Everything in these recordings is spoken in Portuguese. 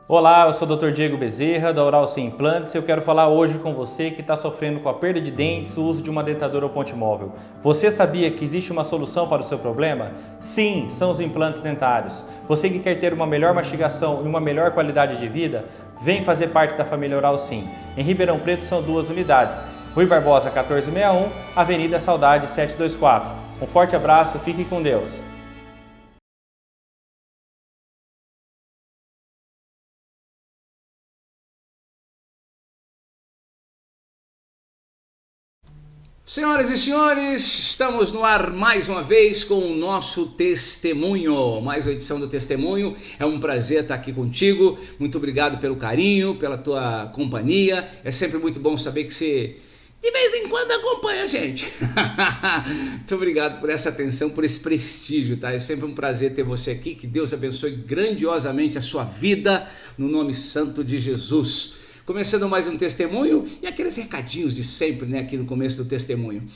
Olá, eu sou o Dr. Diego Bezerra, da Oral Sim Implantes, e eu quero falar hoje com você que está sofrendo com a perda de dentes, o uso de uma dentadura ou ponte móvel. Você sabia que existe uma solução para o seu problema? Sim, são os implantes dentários. Você que quer ter uma melhor mastigação e uma melhor qualidade de vida, vem fazer parte da família Oral Sim. Em Ribeirão Preto são 2 unidades, Rui Barbosa 1461, Avenida Saudade 724. Um forte abraço, fique com Deus. Senhoras e senhores, estamos no ar mais uma vez com o nosso testemunho, mais uma edição do Testemunho. É um prazer estar aqui contigo, muito obrigado pelo carinho, pela tua companhia. É sempre muito bom saber que você de vez em quando acompanha a gente. Muito obrigado por essa atenção, por esse prestígio, tá? É sempre um prazer ter você aqui, que Deus abençoe grandiosamente a sua vida, no nome santo de Jesus. Começando mais um testemunho e aqueles recadinhos de sempre, né, aqui no começo do testemunho.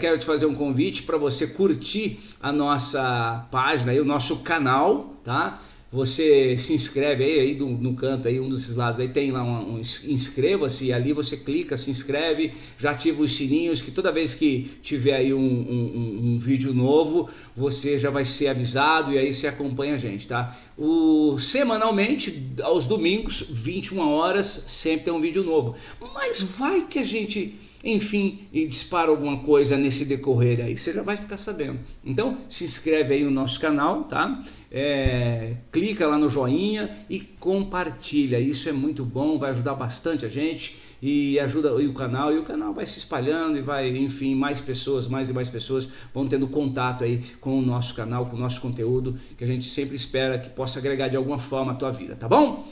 Quero te fazer um convite para você curtir a nossa página, aí, o nosso canal, tá? Você se inscreve aí no canto, aí, um desses lados, aí tem lá inscreva-se, ali você clica, se inscreve, já ativa os sininhos, que toda vez que tiver aí um vídeo novo, você já vai ser avisado e aí você acompanha a gente, tá? Semanalmente, aos domingos, 21 horas, sempre tem um vídeo novo. Mas vai que a gente, enfim, dispara alguma coisa nesse decorrer aí, você já vai ficar sabendo. Então, se inscreve aí no nosso canal, tá? Clica lá no joinha e compartilha, isso é muito bom, vai ajudar bastante a gente e ajuda o canal vai se espalhando e vai, enfim, mais e mais pessoas vão tendo contato aí com o nosso canal, com o nosso conteúdo, que a gente sempre espera que possa agregar de alguma forma a tua vida, tá bom?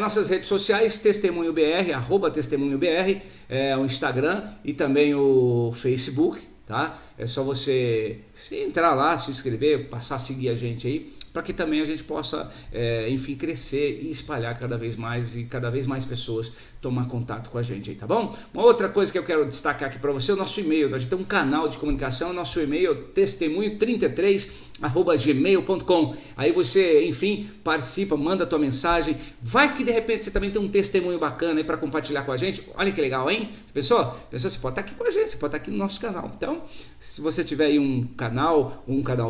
Nossas redes sociais, Testemunho BR, @Testemunho BR, o Instagram e também o Facebook, tá? É só você entrar lá, se inscrever, passar a seguir a gente aí, para que também a gente possa, enfim, crescer e espalhar cada vez mais e cada vez mais pessoas tomar contato com a gente aí, tá bom? Uma outra coisa que eu quero destacar aqui para você é o nosso e-mail. A gente tem um canal de comunicação, nosso e-mail é testemunho33@gmail.com. Aí você, enfim, participa, manda a tua mensagem. Vai que de repente você também tem um testemunho bacana aí para compartilhar com a gente. Olha que legal, hein? Pensou? Você pode estar aqui com a gente, você pode estar aqui no nosso canal. Então, se você tiver aí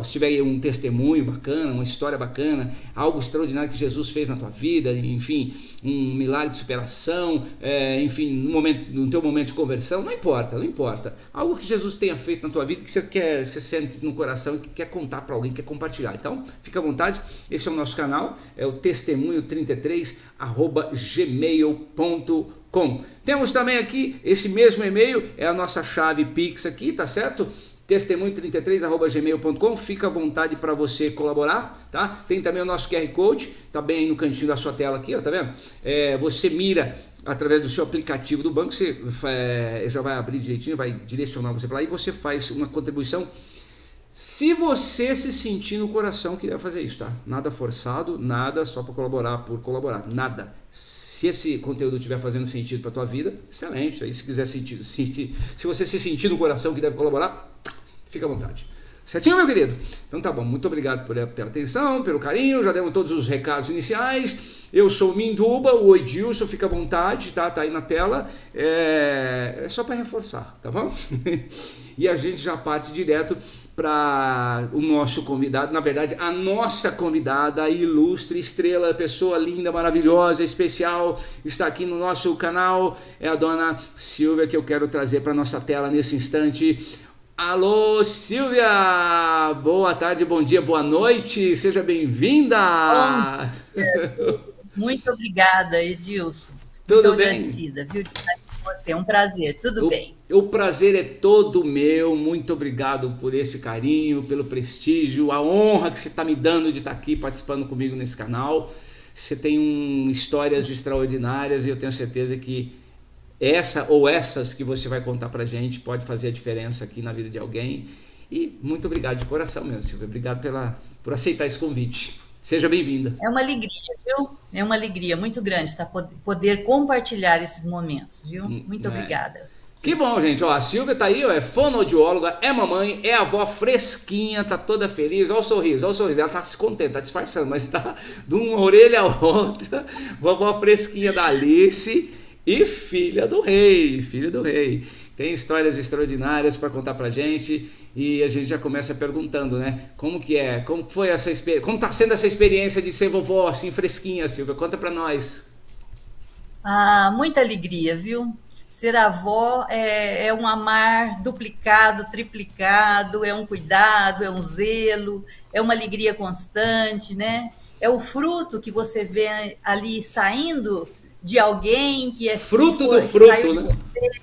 se tiver aí um testemunho bacana, uma história bacana, algo extraordinário que Jesus fez na tua vida, enfim, um milagre de superação, enfim, no teu momento de conversão, não importa. Algo que Jesus tenha feito na tua vida que você sente no coração e que quer contar para alguém, quer compartilhar. Então, fica à vontade, esse é o nosso canal, é o testemunho33@gmail.com. Temos também aqui esse mesmo e-mail, é a nossa chave Pix aqui, tá certo? testemunho33@gmail.com. Fica à vontade para você colaborar, tá? Tem também o nosso QR Code, tá bem aí no cantinho da sua tela aqui, ó, tá vendo? Você mira através do seu aplicativo do banco, você já vai abrir direitinho, vai direcionar você para lá e você faz uma contribuição. Se você se sentir no coração que deve fazer isso, tá? Nada forçado, nada só para colaborar por colaborar, nada. Se esse conteúdo estiver fazendo sentido para tua vida, excelente. Aí se quiser sentir, se você se sentir no coração que deve colaborar, fica à vontade. Certinho, meu querido? Então tá bom, muito obrigado pela atenção, pelo carinho, já demos todos os recados iniciais. Eu sou o Minduba, o Edilson, fica à vontade, tá? Tá aí na tela. É só para reforçar, tá bom? E a gente já parte direto para o nosso convidado, na verdade, a nossa convidada, a ilustre estrela, pessoa linda, maravilhosa, especial, está aqui no nosso canal, é a dona Silvia, que eu quero trazer para nossa tela nesse instante. Alô, Silvia! Boa tarde, bom dia, boa noite, seja bem-vinda! Bom dia. Muito obrigada, Edilson. Muito Tudo bem? agradecida, viu, de estar aqui com você. É um prazer, tudo O, bem. o prazer é todo meu, muito obrigado por esse carinho, pelo prestígio, a honra que você está me dando de estar aqui participando comigo nesse canal. Você tem histórias extraordinárias e eu tenho certeza que essa ou essas que você vai contar pra gente pode fazer a diferença aqui na vida de alguém. E muito obrigado de coração mesmo, Silvia. Obrigado por aceitar esse convite. Seja bem-vinda. É uma alegria, viu? É uma alegria muito grande poder compartilhar esses momentos, viu? Muito É. obrigada. Que bom, gente. Ó, a Silvia tá aí, ó, é fonoaudióloga, é mamãe, é avó fresquinha, tá toda feliz. Olha o sorriso, olha o sorriso. Ela tá se contente, tá disfarçando, mas tá de uma orelha a outra. Vovó fresquinha da Alice e filha do rei, filha do rei. Tem histórias extraordinárias para contar pra gente e a gente já começa perguntando, né? Como que é? Como foi essa experiência? Como tá sendo essa experiência de ser vovó assim fresquinha, Silvia? Conta pra nós. Ah, muita alegria, viu? Ser avó é um amar duplicado, triplicado, é um cuidado, é um zelo, é uma alegria constante, né? É o fruto que você vê ali saindo de alguém Fruto do que saiu fruto, de né? você,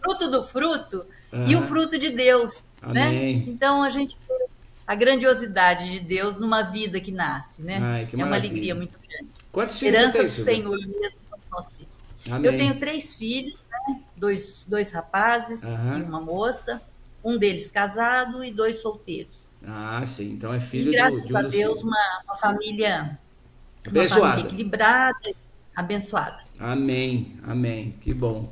fruto do fruto e o Aham. fruto de Deus, né? Amém. Então a gente vê a grandiosidade de Deus numa vida que nasce, né? Ai, que É uma alegria maravilha. muito grande. Quantos filhos você Herança tem, do Silvia? Senhor mesmo são os nossos filhos. Eu tenho Amém. 3 filhos, né? Dois rapazes e Aham. uma moça, um deles casado e 2 solteiros. Ah, sim. Então é E filho graças de um a dos Deus, filhos. uma família Abençoada. equilibrada, abençoada. Amém. Amém. Que bom.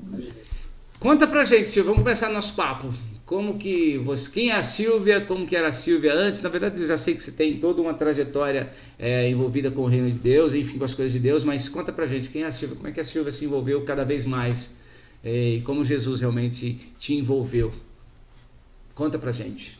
Conta pra gente, Silvia. Vamos começar nosso papo. Como que você, quem é a Silvia? Como que era a Silvia antes? Na verdade, eu já sei que você tem toda uma trajetória envolvida com o reino de Deus, enfim, com as coisas de Deus. Mas conta pra gente quem é a Silvia? Como é que a Silvia se envolveu cada vez mais e como Jesus realmente te envolveu? Conta pra gente.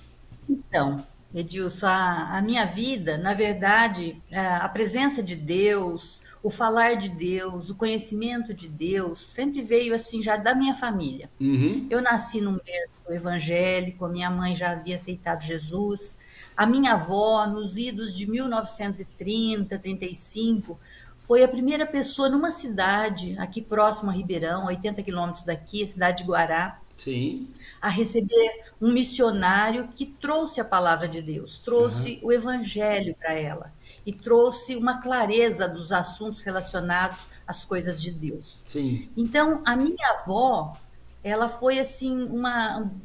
Então, Edilson, a minha vida, na verdade, a presença de Deus, o falar de Deus, o conhecimento de Deus, sempre veio assim já da minha família. Uhum. Eu nasci num berço evangélico, a minha mãe já havia aceitado Jesus. A minha avó, nos idos de 1930, 35, foi a primeira pessoa numa cidade aqui próximo a Ribeirão, 80 quilômetros daqui, a cidade de Guará, Sim. a receber um missionário que trouxe a palavra de Deus, Aham. trouxe o evangelho para ela e trouxe uma clareza dos assuntos relacionados às coisas de Deus. Sim. Então, a minha avó, ela foi assim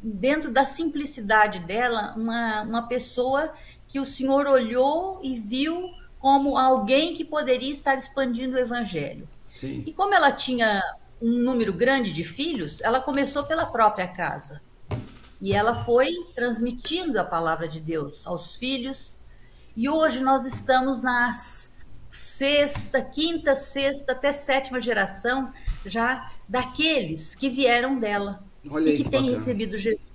dentro da simplicidade dela, uma pessoa que o Senhor olhou e viu como alguém que poderia estar expandindo o evangelho. E Sim. como ela tinha um número grande de filhos, ela começou pela própria casa. E ela foi transmitindo a palavra de Deus aos filhos. E hoje nós estamos na sexta, quinta, sexta, até sétima geração já daqueles que vieram dela Olha e aí que que têm bacana. recebido Jesus.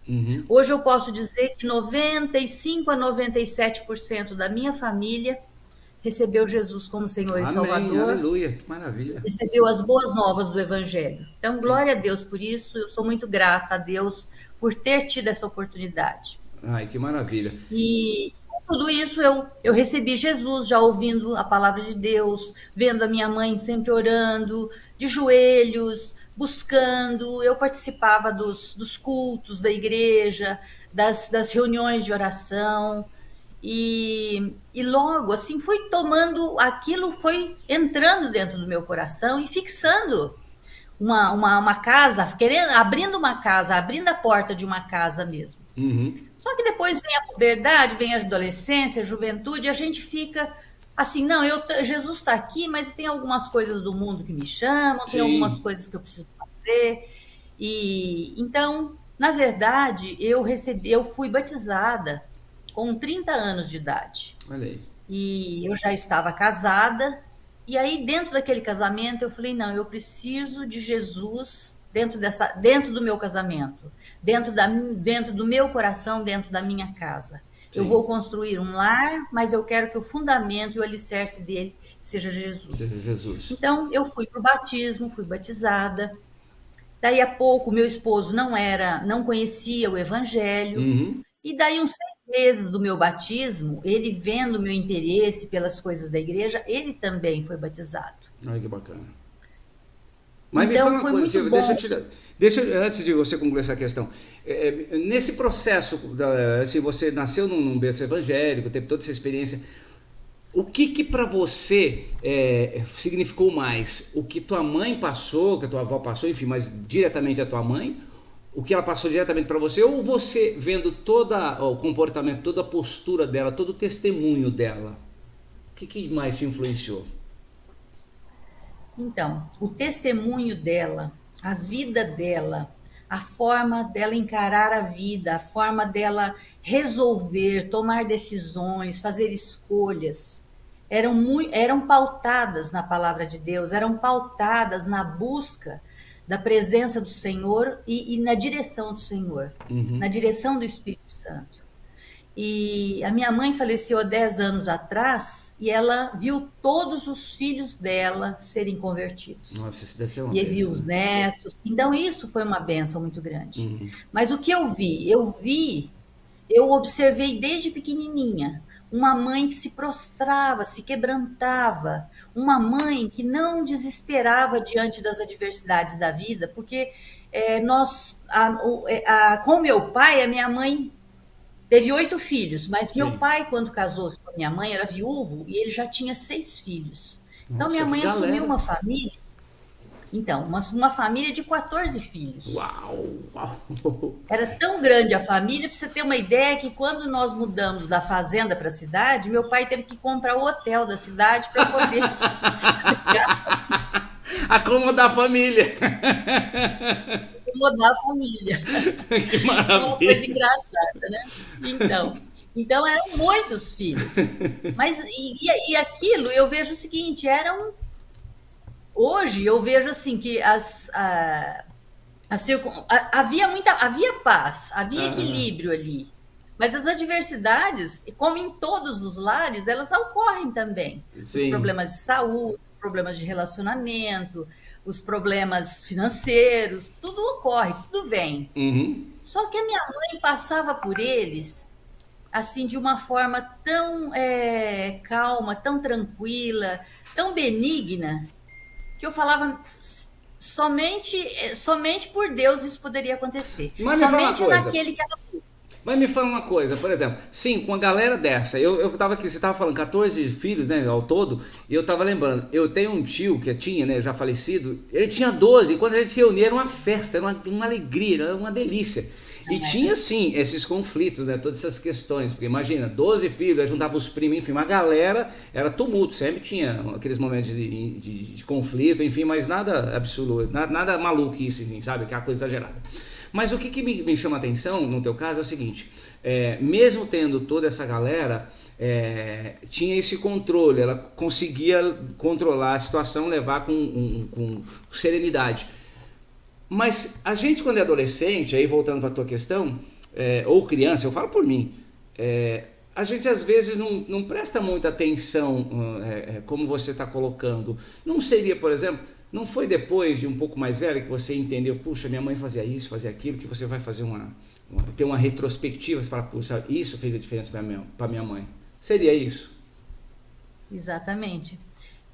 Uhum. Hoje eu posso dizer que 95 a 97% da minha família recebeu Jesus como Senhor e Amém. Salvador, Aleluia. Que maravilha. recebeu as boas novas do Evangelho. Então, Que... glória a Deus por isso. Eu sou muito grata a Deus por ter tido essa oportunidade. Ai, que maravilha. E com tudo isso eu recebi Jesus, já ouvindo a palavra de Deus, vendo a minha mãe sempre orando, de joelhos, buscando. Eu participava dos cultos da igreja, das reuniões de oração. E logo assim foi tomando aquilo, foi entrando dentro do meu coração e fixando uma casa, querendo, abrindo uma casa, abrindo a porta de uma casa mesmo. Uhum. Só que depois vem a puberdade, vem a adolescência, a juventude, e a gente fica assim, não, Jesus está aqui, mas tem algumas coisas do mundo que me chamam, tem algumas Sim. coisas que eu preciso fazer. E então, na verdade, eu fui batizada com 30 anos de idade. Olha aí. E eu já estava casada. E aí, dentro daquele casamento, eu falei: não, eu preciso de Jesus dentro do meu casamento, dentro do meu coração, dentro da minha casa. Eu vou Sim. construir um lar, mas eu quero que o fundamento e o alicerce dele seja Seja Jesus. Jesus. Então, eu fui para o batismo, fui batizada. Daí a pouco, meu esposo não conhecia o evangelho. Uhum. E daí, uns 6 meses do meu batismo, ele vendo o meu interesse pelas coisas da igreja, ele também foi batizado. Olha que bacana. Mas me Então, fala uma foi coisa, muito Silvia, bom. antes de você concluir essa questão, nesse processo, assim, você nasceu num berço evangélico, teve toda essa experiência, o que para você significou mais? O que tua mãe passou, que a tua avó passou, enfim, mas diretamente a tua mãe, o que ela passou diretamente para você, ou você vendo todo o comportamento, toda a postura dela, todo o testemunho dela? O que mais te influenciou? Então, o testemunho dela, a vida dela, a forma dela encarar a vida, a forma dela resolver, tomar decisões, fazer escolhas, eram pautadas na palavra de Deus, eram pautadas na busca da presença do Senhor e na direção do Senhor, Uhum. na direção do Espírito Santo. E a minha mãe faleceu há 10 anos atrás e ela viu todos os filhos dela serem convertidos. Nossa, isso deve ser uma E aí viu bênção, os né? netos. Então, isso foi uma bênção muito grande. Uhum. Mas o que eu vi? Eu observei desde pequenininha uma mãe que se prostrava, se quebrantava, uma mãe que não desesperava diante das adversidades da vida, porque com meu pai, a minha mãe teve 8 filhos, mas meu Sim. pai, quando casou-se com a minha mãe, era viúvo e ele já tinha 6 filhos. Então, Nossa, minha que mãe assumiu galera. uma família, então, uma família de 14 filhos. Uau, uau. Era tão grande a família, para você ter uma ideia, que quando nós mudamos da fazenda para a cidade, meu pai teve que comprar o hotel da cidade para poder Acomodar a família. mudar a família. Que É uma coisa maravilha. engraçada, né? Então eram muitos filhos. Mas e aquilo eu vejo o seguinte, hoje eu vejo assim que havia paz, havia Aham. equilíbrio ali. Mas as adversidades, como em todos os lares, elas ocorrem também. Os Sim. problemas de saúde, os problemas de relacionamento, os problemas financeiros, tudo ocorre, tudo vem. Uhum. Só que a minha mãe passava por eles assim de uma forma tão calma, tão tranquila, tão benigna, que eu falava somente por Deus isso poderia acontecer. Mas me fala uma Somente coisa. naquele que ela. Mas me fala uma coisa, por exemplo, sim, com a galera dessa, eu tava aqui, você tava falando 14 filhos, né, ao todo, e eu tava lembrando, eu tenho um tio que tinha, né, já falecido, ele tinha 12, e quando a gente se reunia era uma festa, era uma alegria, era uma delícia. E tinha, sim, esses conflitos, né, todas essas questões, porque imagina, 12 filhos, aí juntava os primos, enfim, uma galera, era tumulto, sempre tinha aqueles momentos de conflito, enfim, mas nada absurdo, nada maluquice, assim, sabe, aquela coisa exagerada. Mas o que me chama a atenção, no teu caso, é o seguinte, mesmo tendo toda essa galera, tinha esse controle, ela conseguia controlar a situação, levar com serenidade. Mas a gente quando é adolescente, aí voltando para a tua questão, ou criança, eu falo por mim, a gente às vezes não presta muita atenção, como você está colocando. Não seria, por exemplo, não foi depois de um pouco mais velho que você entendeu, puxa, minha mãe fazia isso, fazia aquilo, que você vai fazer ter uma retrospectiva, você fala, puxa, isso fez a diferença para minha mãe. Seria isso? Exatamente.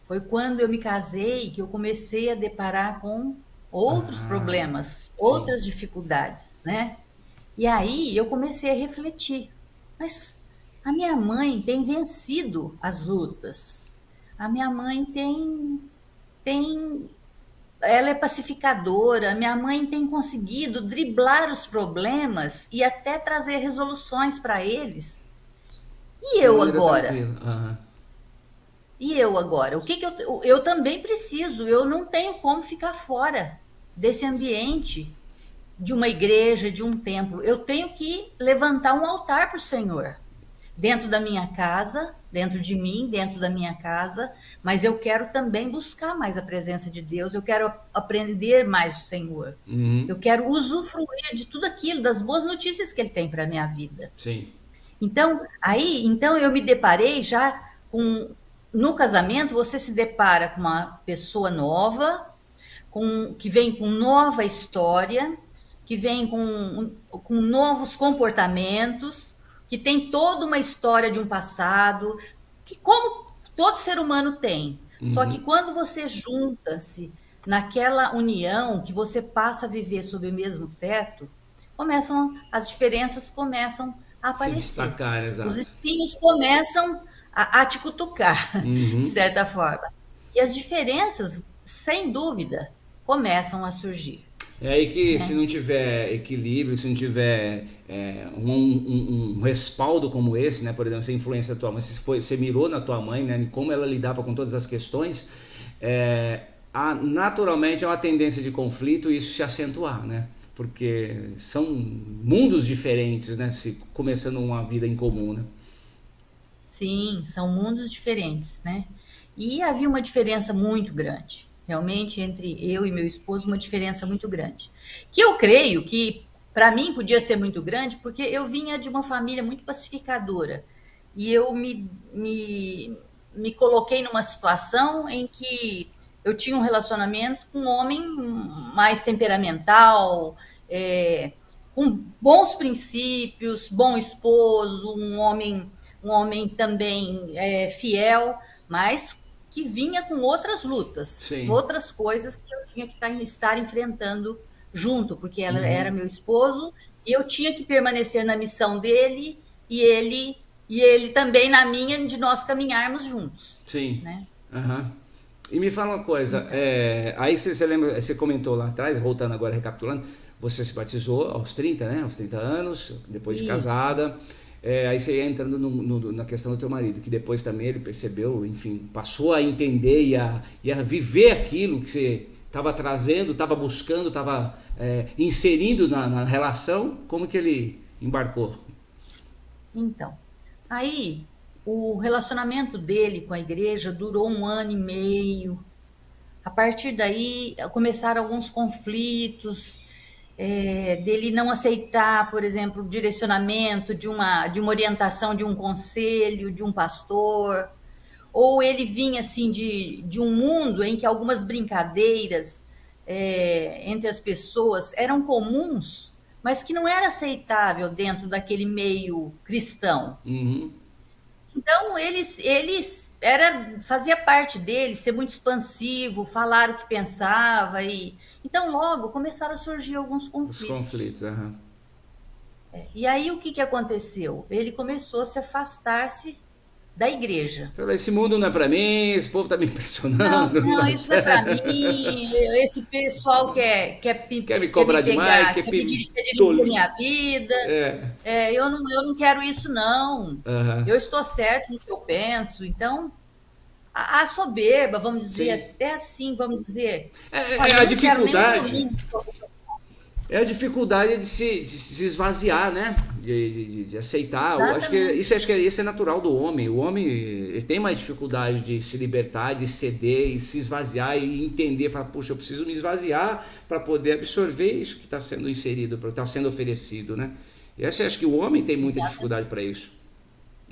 Foi quando eu me casei que eu comecei a deparar com outros Ah, problemas, sim. outras dificuldades, né? E aí eu comecei a refletir. Mas a minha mãe tem vencido as lutas. A minha mãe tem ela é pacificadora, minha mãe tem conseguido driblar os problemas e até trazer resoluções para eles. E De uma eu maneira agora? tranquila. Aham. E eu agora? O que que eu também preciso, eu não tenho como ficar fora desse ambiente de uma igreja, de um templo. Eu tenho que levantar um altar para o Senhor. Dentro da minha casa, dentro de mim, dentro da minha casa, mas eu quero também buscar mais a presença de Deus, eu quero aprender mais o Senhor. Uhum. Eu quero usufruir de tudo aquilo, das boas notícias que ele tem para a minha vida. Sim. Então eu me deparei já com no casamento você se depara com uma pessoa nova, que vem com nova história, que vem com novos comportamentos, que tem toda uma história de um passado, que como todo ser humano tem. Só que Uhum. quando você junta-se naquela união, que você passa a viver sob o mesmo teto, as diferenças começam a Se aparecer. destacar, Os exato. espinhos começam a te cutucar, de Uhum. certa forma. E as diferenças, sem dúvida, começam a surgir, É aí que se né? não tiver equilíbrio, se não tiver um respaldo como esse, né? Por exemplo, você influencia a tua mãe, você mirou na tua mãe, né? Como ela lidava com todas as questões, naturalmente é uma tendência de conflito e isso se acentuar, né? Porque são mundos diferentes, né? Se começando uma vida em comum, né? Sim, são mundos diferentes, né? E havia uma diferença muito grande, realmente, entre eu e meu esposo, uma diferença muito grande. Que eu creio que, para mim, podia ser muito grande, porque eu vinha de uma família muito pacificadora. E eu me coloquei numa situação em que eu tinha um relacionamento com um homem mais temperamental, é, com bons princípios, bom esposo, um homem também fiel, mas que vinha com outras lutas, Sim. outras coisas que eu tinha que estar enfrentando junto, porque ela era Uhum. meu esposo e eu tinha que permanecer na missão dele e ele também na minha, de nós caminharmos juntos, Sim. né? Aham. E me fala uma coisa, Então, aí você lembra, você comentou lá atrás, voltando agora, recapitulando, você se batizou aos 30, né? Aos 30 anos, depois de isso, casada. Aí você ia entrando na questão do teu marido, que depois também ele percebeu, enfim, passou a entender e a viver aquilo que você estava trazendo, estava buscando, estava inserindo na relação. Como que ele embarcou? então. Aí o relacionamento dele com a igreja durou 1 ano e meio. A partir daí começaram alguns conflitos, dele não aceitar, por exemplo, o direcionamento de uma orientação de um conselho, de um pastor, ou ele vinha assim de um mundo em que algumas brincadeiras entre as pessoas eram comuns, mas que não era aceitável dentro daquele meio cristão. Uhum. Então, fazia parte deles ser muito expansivo, falar o que pensava e então logo começaram a surgir alguns Os conflitos. conflitos, aham. E aí o que que aconteceu? Ele começou a se afastar-se da igreja. Então, esse mundo não é para mim, esse povo tá me Não, impressionando, não não, dá isso não é para certo. mim. Esse pessoal Quer me quer me cobrar demais, pegar, quer dirigir a toli- minha vida. É, Eu não quero isso, não. aham. Eu estou certo no que eu penso. Então, a soberba, vamos dizer, Sim. até assim, vamos dizer, É olha, a eu não quero nenhum dificuldade. domínio. É a dificuldade de se esvaziar, né? De aceitar. Exatamente. Acho que isso é natural do homem. O homem ele tem mais dificuldade de se libertar, de ceder e se esvaziar e entender. Falar, puxa, eu preciso me esvaziar para poder absorver isso que está sendo inserido, para está sendo oferecido, né? E acho que o homem tem muita Exatamente. dificuldade para isso.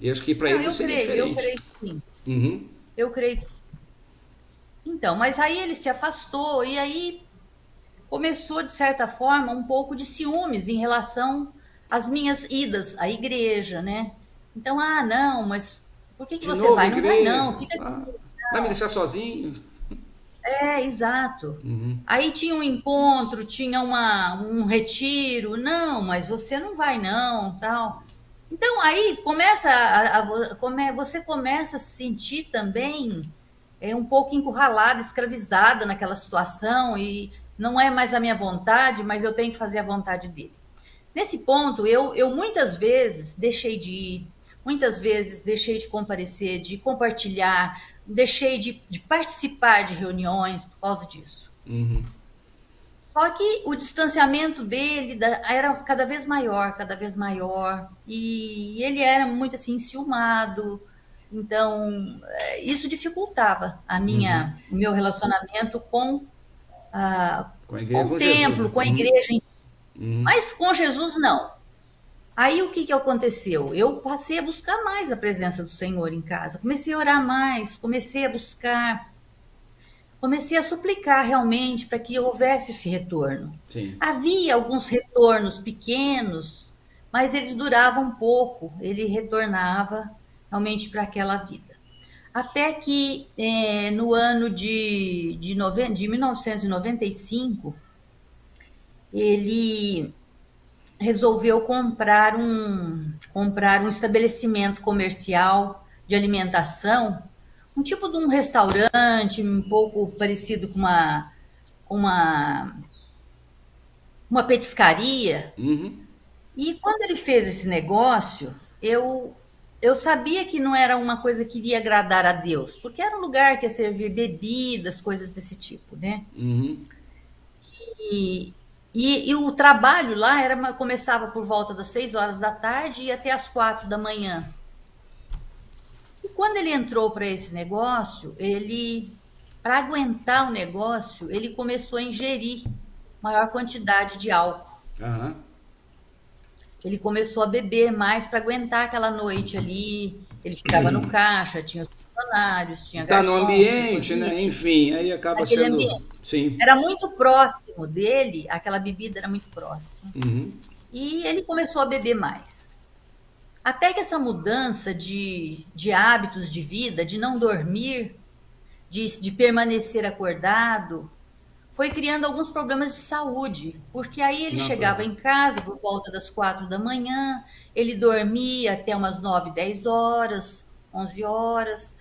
E acho que para Não, ele não seria eu diferente. creio que sim. Uhum. Eu creio que sim. Então, mas aí ele se afastou e aí começou, de certa forma, um pouco de ciúmes em relação às minhas idas à igreja, né? Então, não, mas por que que De você novo, vai? Não vai, igreja. não, fica aqui. Ah, vai me deixar sozinho? Exato. Uhum. Aí tinha um encontro, tinha um retiro. Não, mas você não vai, não, tal. Então, aí começa você começa a se sentir também um pouco encurralada, escravizada naquela situação e não é mais a minha vontade, mas eu tenho que fazer a vontade dele. Nesse ponto, eu muitas vezes deixei de ir, muitas vezes deixei de comparecer, de compartilhar, deixei de participar de reuniões por causa disso. Uhum. Só que o distanciamento dele era cada vez maior, e ele era muito assim, enciumado. Então, isso dificultava Uhum. o meu relacionamento Com a igreja, com o com Jesus, templo, né? com a Uhum. igreja. Uhum. Mas com Jesus, não. Aí o que que aconteceu? Eu passei a buscar mais a presença do Senhor em casa. Comecei a orar mais, comecei a buscar, comecei a suplicar realmente para que houvesse esse retorno. Sim. Havia alguns retornos pequenos, mas eles duravam pouco. Ele retornava realmente para aquela vida. Até que no ano de 1995, ele resolveu comprar um estabelecimento comercial de alimentação, um tipo de um restaurante, um pouco parecido com uma petiscaria. Uhum. E quando ele fez esse negócio, eu sabia que não era uma coisa que iria agradar a Deus, porque era um lugar que ia servir bebidas, coisas desse tipo, né? Uhum. E E o trabalho lá começava por volta das 6 horas da tarde e ia até as 4 da manhã. E quando ele entrou para esse negócio, para aguentar o negócio, ele começou a ingerir maior quantidade de álcool. Aham. Ele começou a beber mais para aguentar aquela noite ali. Ele ficava no caixa, tinha os funcionários, tinha Tá no garçons, tinha ambiente, né? cozinheiro, Enfim, aí acaba naquele sendo. ambiente. Sim. Era muito próximo dele, aquela bebida era muito próxima. Uhum. E ele começou a beber mais. Até que essa mudança de hábitos de vida, de não dormir, de permanecer acordado, foi criando alguns problemas de saúde, porque aí ele chegava Natural. em casa por volta das 4 da manhã, ele dormia até umas 9, 10 horas, 11 horas,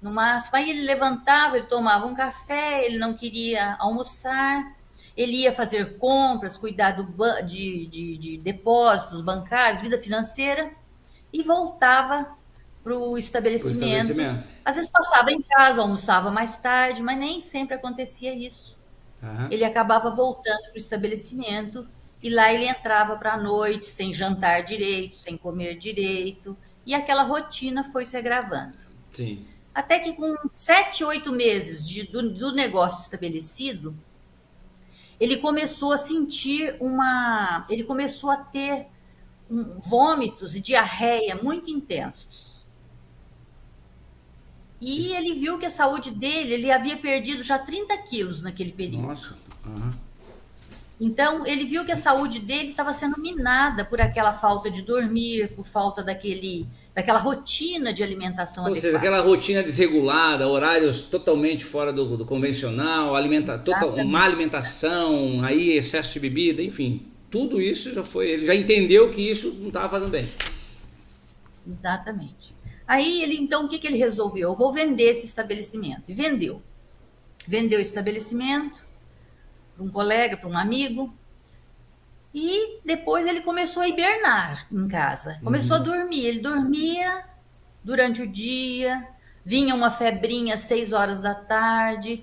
no máximo. Aí ele levantava, ele tomava um café, ele não queria almoçar, ele ia fazer compras, cuidar de depósitos bancários, vida financeira, e voltava para o Pro estabelecimento. estabelecimento. Às vezes passava em casa, almoçava mais tarde, mas nem sempre acontecia isso. Aham. Ele acabava voltando para o estabelecimento e lá ele entrava para a noite sem jantar direito, sem comer direito, e aquela rotina foi se agravando. Sim. Até que com 7, 8 meses do negócio estabelecido, ele começou a sentir ele começou a ter vômitos e diarreia muito intensos. E ele viu que a saúde dele, ele havia perdido já 30 quilos naquele período. Nossa. Aham. Então, ele viu que a saúde dele estava sendo minada por aquela falta de dormir, por falta daquela rotina de alimentação Ou seja, adequada. aquela rotina desregulada, horários totalmente fora do convencional, má Exatamente, alimentação, aí excesso de bebida, enfim, tudo isso já foi. Ele já entendeu que isso não estava fazendo bem. exatamente. Aí ele, então, o que ele resolveu? Eu vou vender esse estabelecimento. E vendeu. Vendeu o estabelecimento para um colega, para um amigo. E depois ele começou a hibernar em casa. Começou a dormir. Ele dormia durante o dia, vinha uma febrinha às 6 horas da tarde,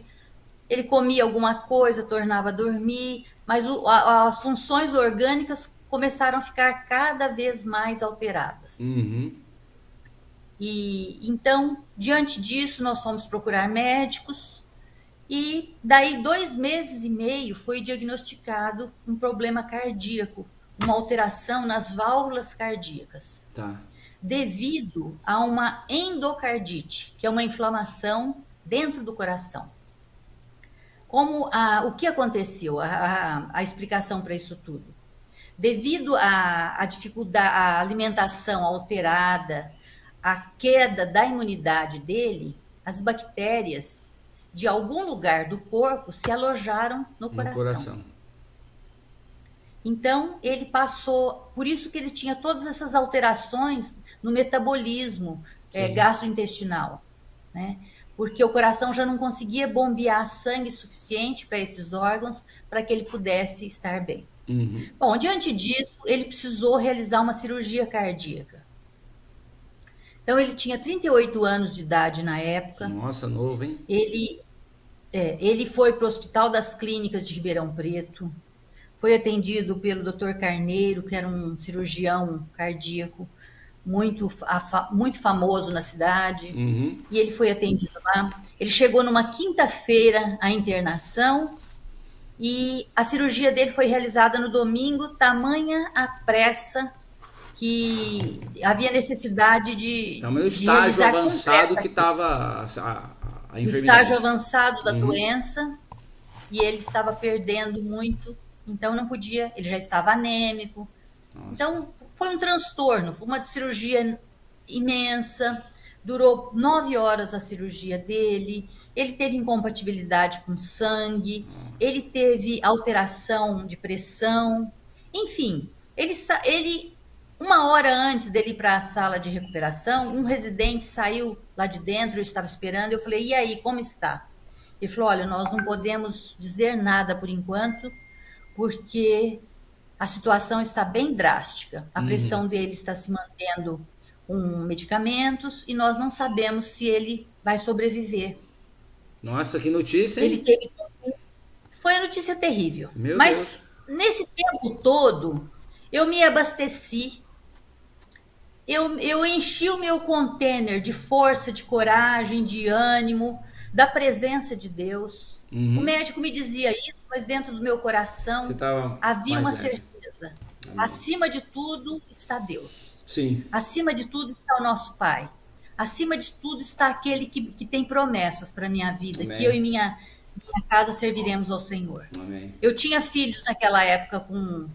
ele comia alguma coisa, tornava a dormir, mas as funções orgânicas começaram a ficar cada vez mais alteradas. Uhum. E então, diante disso, nós fomos procurar médicos e daí 2 meses e meio foi diagnosticado um problema cardíaco, uma alteração nas válvulas cardíacas, Tá. devido a uma endocardite, que é uma inflamação dentro do coração. O que aconteceu? A explicação para isso tudo. Devido à dificuldade, à alimentação alterada, à queda da imunidade dele, as bactérias de algum lugar do corpo se alojaram no No coração. coração. Então, ele passou, por isso que ele tinha todas essas alterações no metabolismo Sim. gastrointestinal, né? Porque o coração já não conseguia bombear sangue suficiente para esses órgãos para que ele pudesse estar bem. Uhum. Bom, diante disso, ele precisou realizar uma cirurgia cardíaca. Então, ele tinha 38 anos de idade na época. Nossa, novo, hein? Ele foi para o Hospital das Clínicas de Ribeirão Preto, foi atendido pelo Dr. Carneiro, que era um cirurgião cardíaco muito famoso na cidade, Uhum. e ele foi atendido lá. Ele chegou numa quinta-feira à internação e a cirurgia dele foi realizada no domingo, tamanha a pressa que havia necessidade Tamanho de estágio realizar com avançado pressa que aquilo. estava a O estágio enfermidade. avançado da Uhum. doença e ele estava perdendo muito, então não podia, ele já estava anêmico. Nossa. Então foi um transtorno, foi uma cirurgia imensa, durou 9 horas a cirurgia dele, ele teve incompatibilidade com sangue, ele teve alteração de pressão, enfim, ele 1 hora antes dele ir para a sala de recuperação, um residente saiu lá de dentro, eu estava esperando, eu falei, e aí, como está? Ele falou, olha, nós não podemos dizer nada por enquanto, porque a situação está bem drástica. A pressão dele está se mantendo com medicamentos e nós não sabemos se ele vai sobreviver. Nossa, que notícia, Ele hein? teve. Foi a notícia terrível. Meu Mas Deus. nesse tempo todo, eu me abasteci, eu enchi o meu container de força, de coragem, de ânimo, da presença de Deus. O Uhum. médico me dizia isso, mas dentro do meu Você coração estava havia mais uma leve. certeza. Amém. Acima de tudo está Deus. Sim. Acima de tudo está o nosso Pai. Acima de tudo está aquele que tem promessas para a minha vida, que eu e Amém. minha casa serviremos ao Senhor. Amém. Eu tinha filhos naquela época com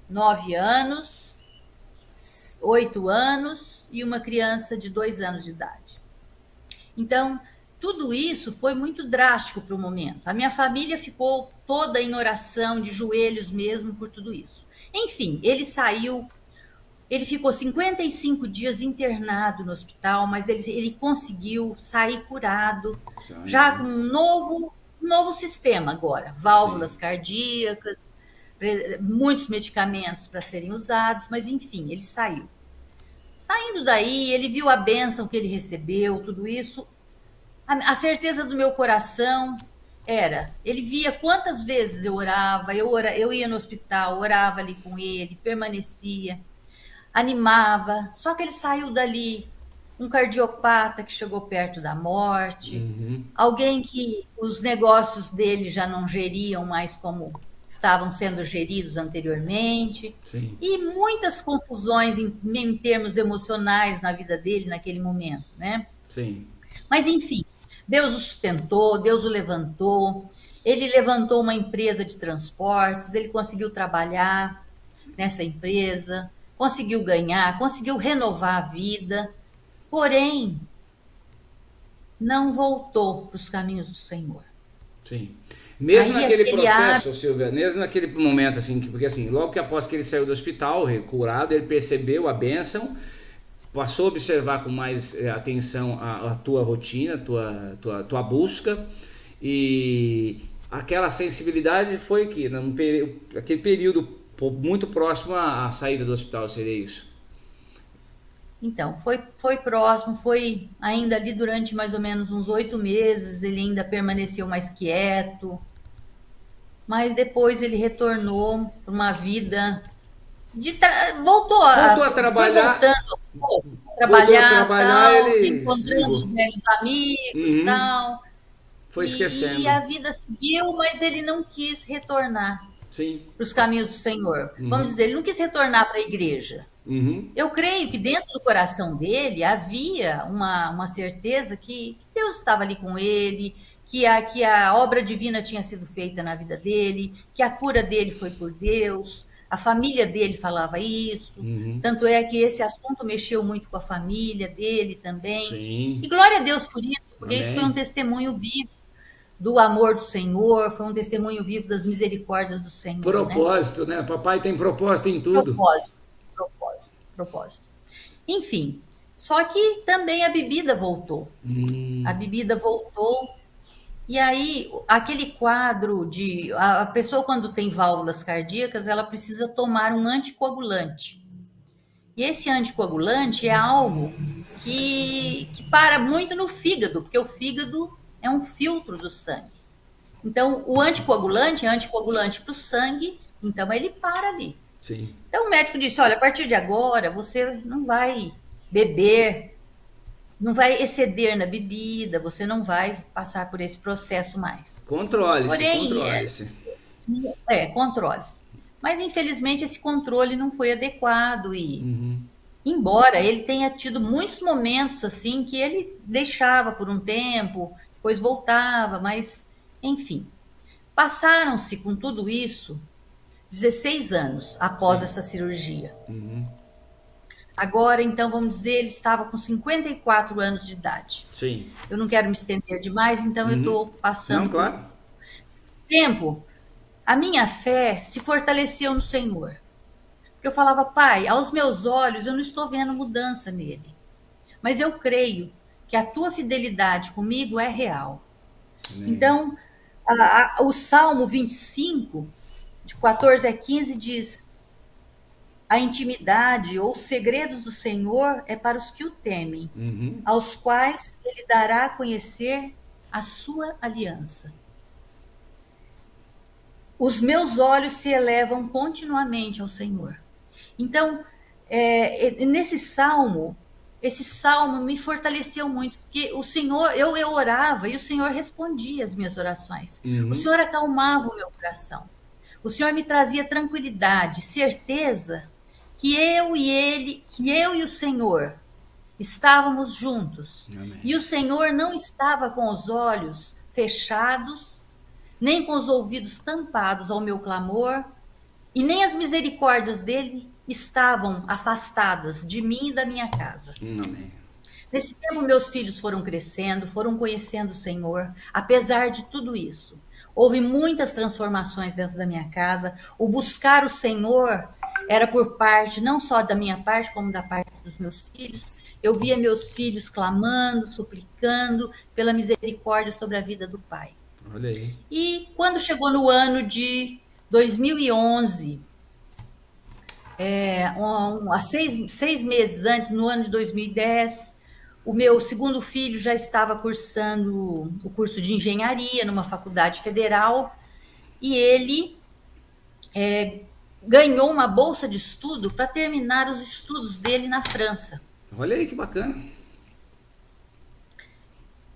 9 anos, 8 anos e uma criança de 2 anos de idade. Então, tudo isso foi muito drástico para o momento. A minha família ficou toda em oração, de joelhos mesmo, por tudo isso. Enfim, ele saiu, ele ficou 55 dias internado no hospital, mas ele conseguiu sair curado, já com Amém. um novo sistema agora, Sim. válvulas cardíacas, muitos medicamentos para serem usados, mas enfim, ele saiu. Saindo daí, ele viu a bênção que ele recebeu, tudo isso. A certeza do meu coração era, ele via quantas vezes eu orava, eu ia no hospital, orava ali com ele, permanecia, animava. Só que ele saiu dali, um cardiopata que chegou perto da morte, Uhum. alguém que os negócios dele já não geriam mais como estavam sendo geridos anteriormente, Sim. e muitas confusões em termos emocionais na vida dele naquele momento, né? Sim. Mas enfim, Deus o sustentou, Deus o levantou, ele levantou uma empresa de transportes, ele conseguiu trabalhar nessa empresa, conseguiu ganhar, conseguiu renovar a vida, porém não voltou para os caminhos do Senhor. Sim. Mesmo Aí naquele aquele processo, hábito, Silvia, mesmo naquele momento, assim, porque assim, logo que após que ele saiu do hospital, curado, ele percebeu a bênção, passou a observar com mais atenção a tua rotina, tua busca, e aquela sensibilidade foi que, aquele período muito próximo à saída do hospital, seria isso? então, foi próximo, foi ainda ali durante mais ou menos uns 8 meses, ele ainda permaneceu mais quieto, mas depois ele retornou para uma vida voltou Voltou a foi trabalhar, voltando aos poucos, a voltou a trabalhar, trabalhar, tal, ele se encontrando os desligou. velhos amigos, Uhum. tal, Foi e esquecendo. a vida seguiu, mas ele não quis retornar Sim. para os caminhos do Senhor. Vamos Uhum. dizer, ele não quis retornar para a igreja. Uhum. Eu creio que dentro do coração dele havia uma certeza que Deus estava ali com ele, que a obra divina tinha sido feita na vida dele, que a cura dele foi por Deus, a família dele falava isso. Uhum. Tanto é que esse assunto mexeu muito com a família dele também. E Sim. glória a Deus por isso, porque isso foi um Amém. testemunho vivo do amor do Senhor, foi um testemunho vivo das misericórdias do Senhor, né? Propósito, né? Papai tem propósito em tudo. Propósito, propósito, propósito. Enfim, só que também a bebida voltou. A Hum. bebida voltou, e aí aquele quadro de. A pessoa, quando tem válvulas cardíacas, ela precisa tomar um anticoagulante. E esse anticoagulante é algo que para muito no fígado, porque o fígado é um filtro do sangue. Então, o anticoagulante é anticoagulante para o sangue, então ele para ali. Sim. Então o médico disse: olha, a partir de agora você não vai beber, não vai exceder na bebida, você não vai passar por esse processo mais. Controle-se, Porém, controle-se. controles. Mas infelizmente esse controle não foi adequado e, Uhum. embora ele tenha tido muitos momentos assim que ele deixava por um tempo, depois voltava, mas enfim, passaram-se com tudo isso 16 anos após Sim. essa cirurgia. Uhum. Agora, então, vamos dizer, ele estava com 54 anos de idade. Sim. Eu não quero me estender demais, então eu Uhum. estou Não, passando por claro. tempo. A minha fé se fortaleceu no Senhor. Porque eu falava, Pai, aos meus olhos eu não estou vendo mudança nele. Mas eu creio que a tua fidelidade comigo é real. Amém. Então, o Salmo 25, de 14 a 15, diz: a intimidade ou os segredos do Senhor é para os que o temem, Uhum. aos quais ele dará a conhecer a sua aliança. os meus olhos se elevam continuamente ao Senhor. Então, nesse salmo, esse salmo me fortaleceu muito, porque o Senhor, eu orava e o Senhor respondia as minhas orações. O Senhor acalmava o meu coração. O Senhor me trazia tranquilidade, certeza que eu e o Senhor estávamos juntos. Amém. E o Senhor não estava com os olhos fechados, nem com os ouvidos tampados ao meu clamor, e nem as misericórdias dele estavam afastadas de mim e da minha casa. Amém. Nesse tempo, meus filhos foram crescendo, foram conhecendo o Senhor. Apesar de tudo isso, houve muitas transformações dentro da minha casa. O buscar o Senhor era por parte, não só da minha parte, como da parte dos meus filhos. Eu via meus filhos clamando, suplicando pela misericórdia sobre a vida do Pai. Olha aí. E quando chegou no ano de 2011, há 6 meses antes, no ano de 2010, o meu segundo filho já estava cursando o curso de engenharia numa faculdade federal e ele ganhou uma bolsa de estudo para terminar os estudos dele na França. Olha aí que bacana.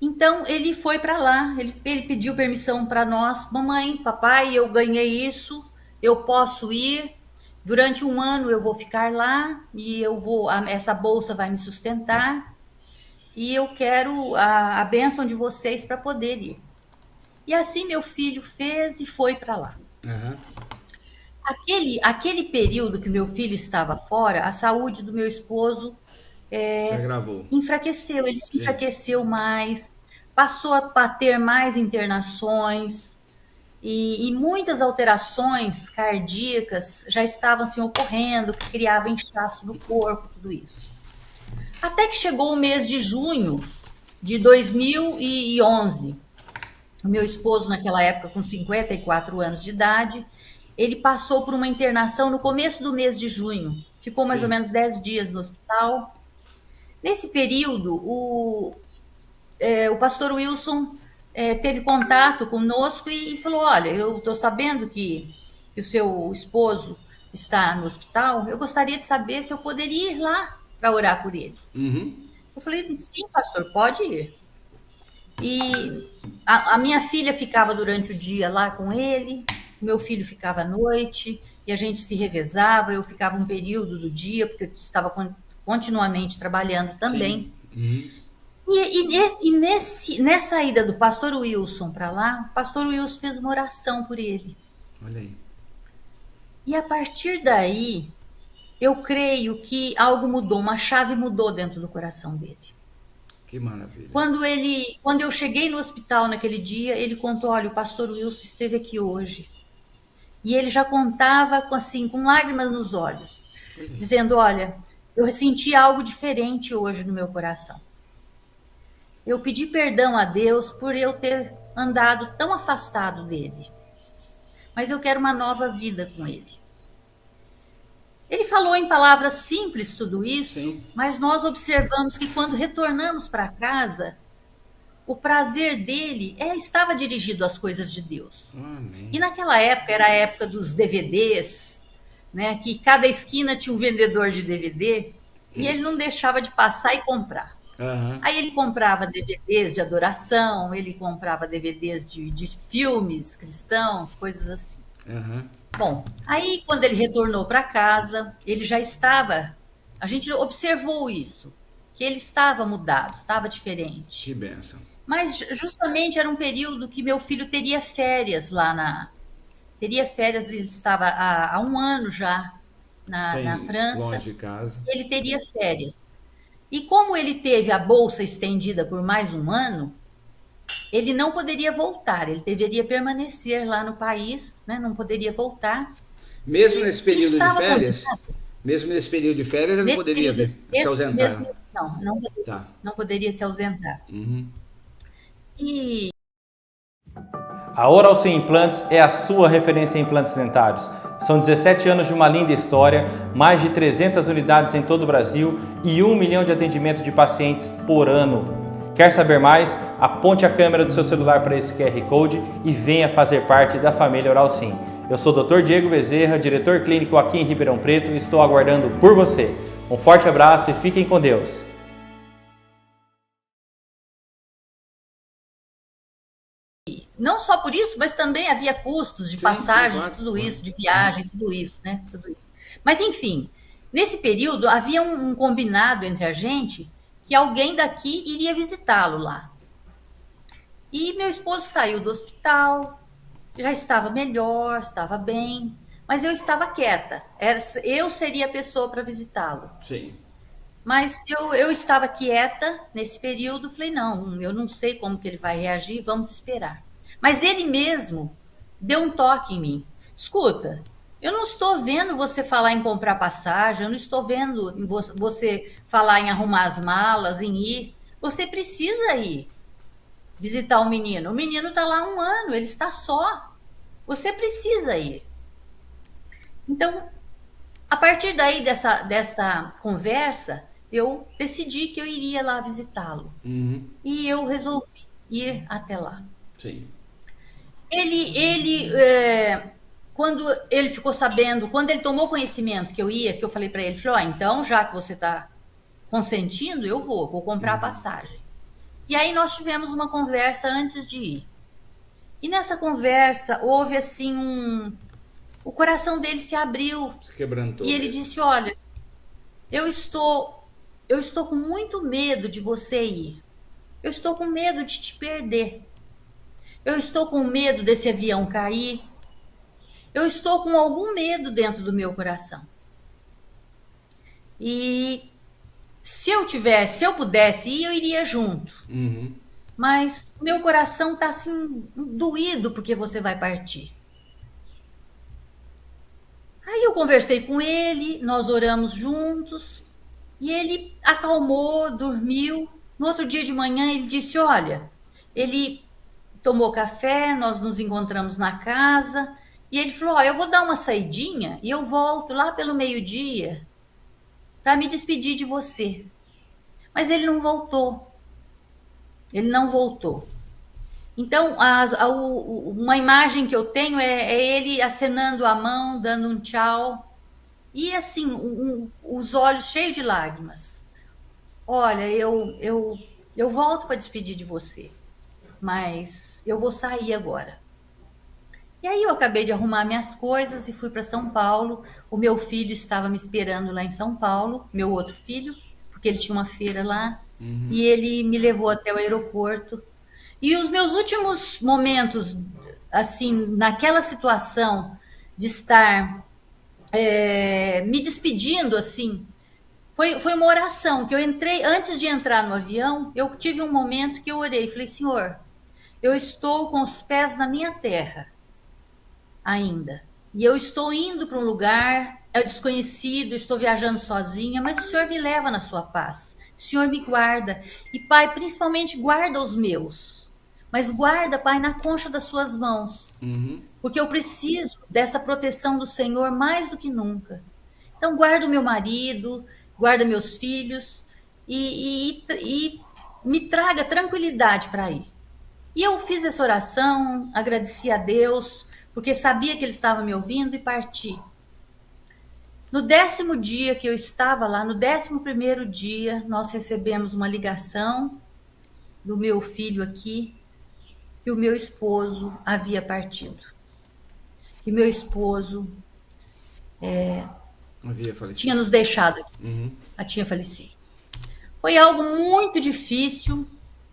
Então ele foi para lá, ele pediu permissão para nós, mamãe, papai, eu ganhei isso, eu posso ir, durante 1 ano eu vou ficar lá e essa bolsa vai me sustentar e eu quero a bênção de vocês para poder ir. E assim meu filho fez e foi para lá. Uhum. Aquele período que meu filho estava fora, a saúde do meu esposo Se agravou. enfraqueceu, ele se enfraqueceu mais, passou a ter mais internações e muitas alterações cardíacas já estavam assim, ocorrendo, que criava inchaço no corpo, tudo isso. Até que chegou o mês de junho de 2011. O meu esposo, naquela época, com 54 anos de idade, ele passou por uma internação no começo do mês de junho. Ficou mais ou menos 10 dias no hospital. Nesse período, o pastor Wilson teve contato conosco e falou, olha, eu estou sabendo que o seu esposo está no hospital, eu gostaria de saber se eu poderia ir lá para orar por ele. Uhum. Eu falei, sim, pastor, pode ir. E a minha filha ficava durante o dia lá com ele, o meu filho ficava à noite, e a gente se revezava, eu ficava um período do dia, porque eu estava continuamente trabalhando também. Uhum. E nessa ida do pastor Wilson para lá, o pastor Wilson fez uma oração por ele. Olha aí. E a partir daí, eu creio que algo mudou, uma chave mudou dentro do coração dele. Que maravilha. Quando eu cheguei no hospital naquele dia, ele contou, olha, o pastor Wilson esteve aqui hoje. E ele já contava com lágrimas nos olhos, dizendo, olha, eu senti algo diferente hoje no meu coração. Eu pedi perdão a Deus por eu ter andado tão afastado dele. Mas eu quero uma nova vida com ele. Ele falou em palavras simples tudo isso, Sim. mas nós observamos que quando retornamos para casa, o prazer dele estava dirigido às coisas de Deus. Amém. E naquela época, era a época dos DVDs, né, que cada esquina tinha um vendedor de DVD, e ele não deixava de passar e comprar. Uhum. Aí ele comprava DVDs de adoração, ele comprava DVDs de filmes cristãos, coisas assim. Uhum. Bom, aí quando ele retornou para casa, ele já estava, a gente observou isso, que ele estava mudado, estava diferente. Que bênção. Mas justamente era um período que meu filho teria férias teria férias, ele estava há 1 ano já na França. Longe de casa. Ele teria férias. E como ele teve a bolsa estendida por mais 1 ano, ele não poderia voltar, ele deveria permanecer lá no país, né? Não poderia voltar. Mesmo nesse período de férias? Combinado. Mesmo nesse período de férias, ele não poderia se ausentar. Não poderia, Tá. não poderia se ausentar. Uhum. E A Oral Sim Implantes é a sua referência em implantes dentários. São 17 anos de uma linda história, mais de 300 unidades em todo o Brasil e 1 milhão de atendimentos de pacientes por ano. Quer saber mais? Aponte a câmera do seu celular para esse QR Code e venha fazer parte da família Oral Sim. Eu sou o Dr. Diego Bezerra, diretor clínico aqui em Ribeirão Preto e estou aguardando por você. Um forte abraço e fiquem com Deus. Não só por isso, mas também havia custos de passagem, claro, tudo isso, de viagem, tudo isso, né? Tudo isso. Mas, enfim, nesse período havia um combinado entre a gente que alguém daqui iria visitá-lo lá. E meu esposo saiu do hospital, já estava melhor, estava bem, mas eu estava quieta. Eu seria a pessoa para visitá-lo. Sim. Mas eu estava quieta nesse período, falei, não, eu não sei como que ele vai reagir, vamos esperar. Mas ele mesmo deu um toque em mim. Escuta, eu não estou vendo você falar em comprar passagem, eu não estou vendo você falar em arrumar as malas, em ir. Você precisa ir visitar o menino. O menino está lá há 1 ano, ele está só. Você precisa ir. Então, a partir daí dessa conversa, eu decidi que eu iria lá visitá-lo. Uhum. E eu resolvi ir até lá. Sim. Quando ele ficou sabendo, quando ele tomou conhecimento que eu ia, que eu falei para ele, falei, então já que você está consentindo, eu vou comprar a passagem. E aí nós tivemos uma conversa antes de ir. E nessa conversa houve assim o coração dele se abriu. Se quebrantou. E ele disse, olha, eu estou com muito medo de você ir. Eu estou com medo de te perder. Eu estou com medo desse avião cair. Eu estou com algum medo dentro do meu coração. E se eu pudesse ir, eu iria junto. Uhum. Mas meu coração está assim, doído porque você vai partir. Aí eu conversei com ele, nós oramos juntos, e ele acalmou, dormiu. No outro dia de manhã ele disse, olha, ele tomou café, nós nos encontramos na casa, e ele falou, eu vou dar uma saidinha e eu volto lá pelo meio-dia para me despedir de você. Mas ele não voltou. Ele não voltou. Então, uma imagem que eu tenho é ele acenando a mão, dando um tchau, e assim, os olhos cheios de lágrimas. Olha, eu volto para despedir de você, mas eu vou sair agora. E aí eu acabei de arrumar minhas coisas e fui para São Paulo. O meu filho estava me esperando lá em São Paulo, meu outro filho, porque ele tinha uma feira lá, e ele me levou até o aeroporto. E os meus últimos momentos, assim, naquela situação de estar me despedindo, assim, foi uma oração que eu entrei, antes de entrar no avião, eu tive um momento que eu orei, falei, Senhor, eu estou com os pés na minha terra ainda, e eu estou indo para um lugar, é desconhecido, estou viajando sozinha, mas o Senhor me leva na sua paz, o Senhor me guarda, e Pai, principalmente guarda os meus, mas guarda, Pai, na concha das suas mãos, porque eu preciso dessa proteção do Senhor mais do que nunca. Então guarda o meu marido, guarda meus filhos e me traga tranquilidade para ir. E eu fiz essa oração, agradeci a Deus, porque sabia que Ele estava me ouvindo e parti. No 10º dia que eu estava lá, no 11º dia, nós recebemos uma ligação do meu filho aqui, que o meu esposo havia partido. Que meu esposo tinha nos deixado aqui. Tinha falecido. Foi algo muito difícil.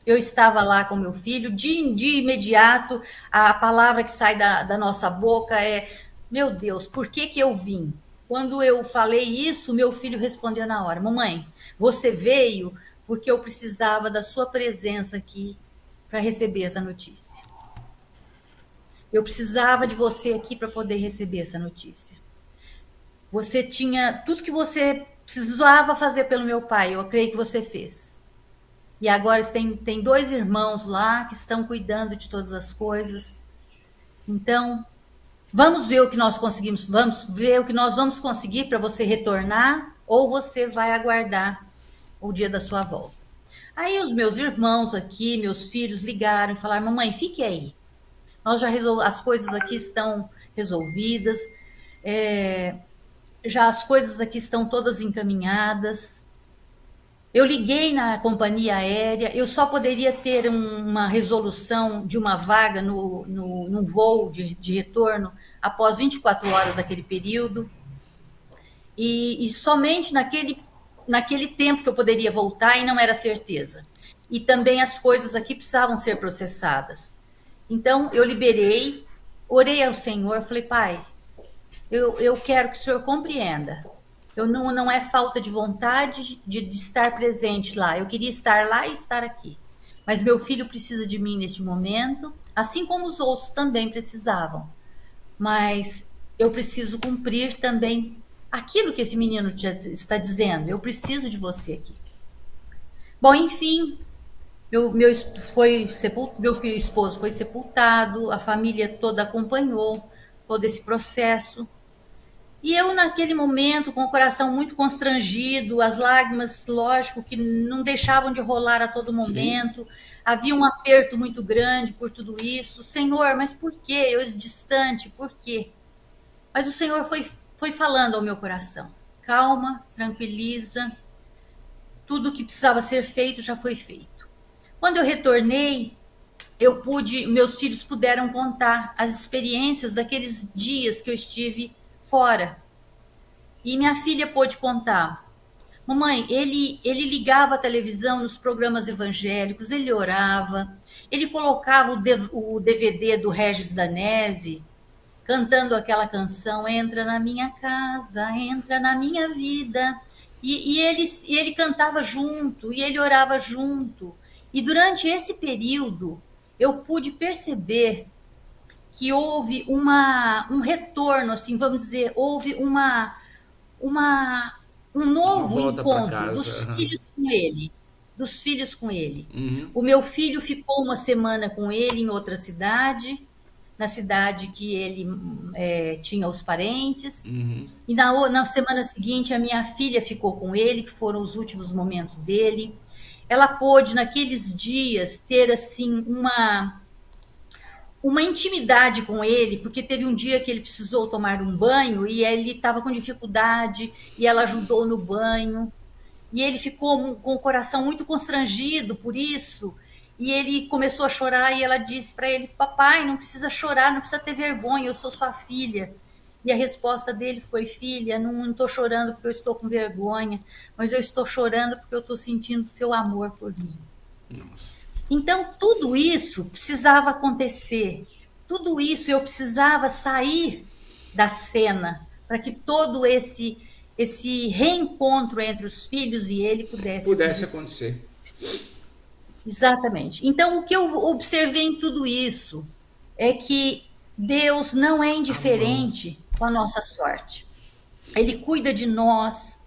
Eu estava lá com meu filho, de imediato, a palavra que sai da nossa boca é, meu Deus, por que eu vim? Quando eu falei isso, meu filho respondeu na hora, mamãe, você veio porque eu precisava da sua presença aqui para receber essa notícia. Eu precisava de você aqui para poder receber essa notícia. Você tinha tudo que você precisava fazer pelo meu pai, eu creio que você fez. E agora tem 2 irmãos lá que estão cuidando de todas as coisas. Então, vamos ver o que nós conseguimos, vamos ver o que nós vamos conseguir para você retornar ou você vai aguardar o dia da sua volta. Aí os meus irmãos aqui, meus filhos ligaram e falaram, mamãe, fique aí. Nós já resolvemos, as coisas aqui estão resolvidas. Já as coisas aqui estão todas encaminhadas. Eu liguei na companhia aérea, eu só poderia ter uma resolução de uma vaga num voo de retorno após 24 horas daquele período. E somente naquele tempo que eu poderia voltar e não era certeza. E também as coisas aqui precisavam ser processadas. Então, eu liberei, orei ao Senhor, falei, Pai, eu quero que o Senhor compreenda. Não é falta de vontade de estar presente lá. Eu queria estar lá e estar aqui. Mas meu filho precisa de mim neste momento, assim como os outros também precisavam. Mas eu preciso cumprir também aquilo que esse menino está dizendo. Eu preciso de você aqui. Bom, enfim, meu filho esposo foi sepultado, a família toda acompanhou todo esse processo. E eu, naquele momento, com o coração muito constrangido, as lágrimas, lógico, que não deixavam de rolar a todo momento, havia um aperto muito grande por tudo isso. Senhor, mas por quê? Eu distante, por quê? Mas o Senhor foi falando ao meu coração. Calma, tranquiliza, tudo o que precisava ser feito já foi feito. Quando eu retornei, meus filhos puderam contar as experiências daqueles dias que eu estive fora. E minha filha pôde contar. Mamãe, ele ligava a televisão nos programas evangélicos, ele orava, ele colocava o DVD do Regis Danese, cantando aquela canção, entra na minha casa, entra na minha vida. E ele cantava junto, e ele orava junto. E durante esse período, eu pude perceber que houve um retorno, assim, vamos dizer, houve um novo encontro dos filhos com ele. Uhum. O meu filho ficou uma semana com ele em outra cidade, na cidade que ele tinha os parentes. Uhum. E na semana seguinte, a minha filha ficou com ele, que foram os últimos momentos dele. Ela pôde, naqueles dias, ter assim uma intimidade com ele, porque teve um dia que ele precisou tomar um banho e ele estava com dificuldade e ela ajudou no banho. E ele ficou com o coração muito constrangido por isso. E ele começou a chorar e ela disse para ele, papai, não precisa chorar, não precisa ter vergonha, eu sou sua filha. E a resposta dele foi, filha, não estou chorando porque eu estou com vergonha, mas eu estou chorando porque eu estou sentindo seu amor por mim. Nossa. Então, tudo isso precisava acontecer. Tudo isso eu precisava sair da cena para que todo esse reencontro entre os filhos e ele pudesse acontecer. Exatamente. Então, o que eu observei em tudo isso é que Deus não é indiferente com a nossa sorte. Ele cuida de nós,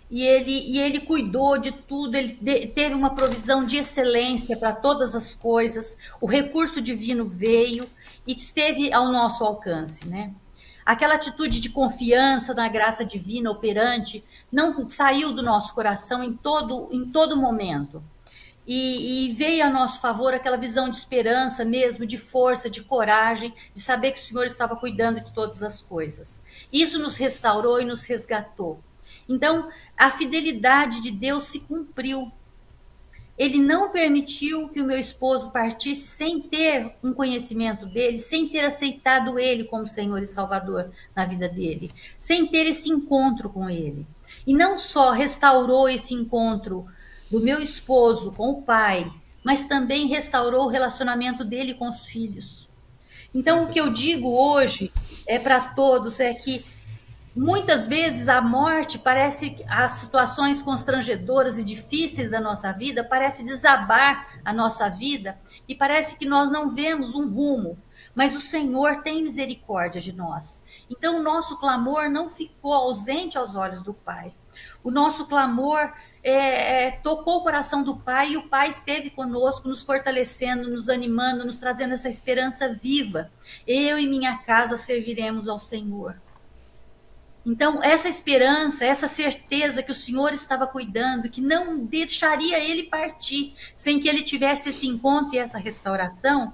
e ele cuidou de tudo, ele teve uma provisão de excelência para todas as coisas, o recurso divino veio e esteve ao nosso alcance, né? Aquela atitude de confiança na graça divina operante não saiu do nosso coração em todo momento. E veio a nosso favor aquela visão de esperança mesmo, de força, de coragem, de saber que o Senhor estava cuidando de todas as coisas. Isso nos restaurou e nos resgatou. Então, a fidelidade de Deus se cumpriu. Ele não permitiu que o meu esposo partisse sem ter um conhecimento dele, sem ter aceitado ele como Senhor e Salvador na vida dele, sem ter esse encontro com ele. E não só restaurou esse encontro do meu esposo com o pai, mas também restaurou o relacionamento dele com os filhos. Então, o que eu digo hoje para todos é que muitas vezes a morte parece, as situações constrangedoras e difíceis da nossa vida parece desabar a nossa vida e parece que nós não vemos um rumo, mas o Senhor tem misericórdia de nós. Então o nosso clamor não ficou ausente aos olhos do Pai. O nosso clamor tocou o coração do Pai e o Pai esteve conosco, nos fortalecendo, nos animando, nos trazendo essa esperança viva. Eu e minha casa serviremos ao Senhor. Então, essa esperança, essa certeza que o Senhor estava cuidando, que não deixaria ele partir sem que ele tivesse esse encontro e essa restauração,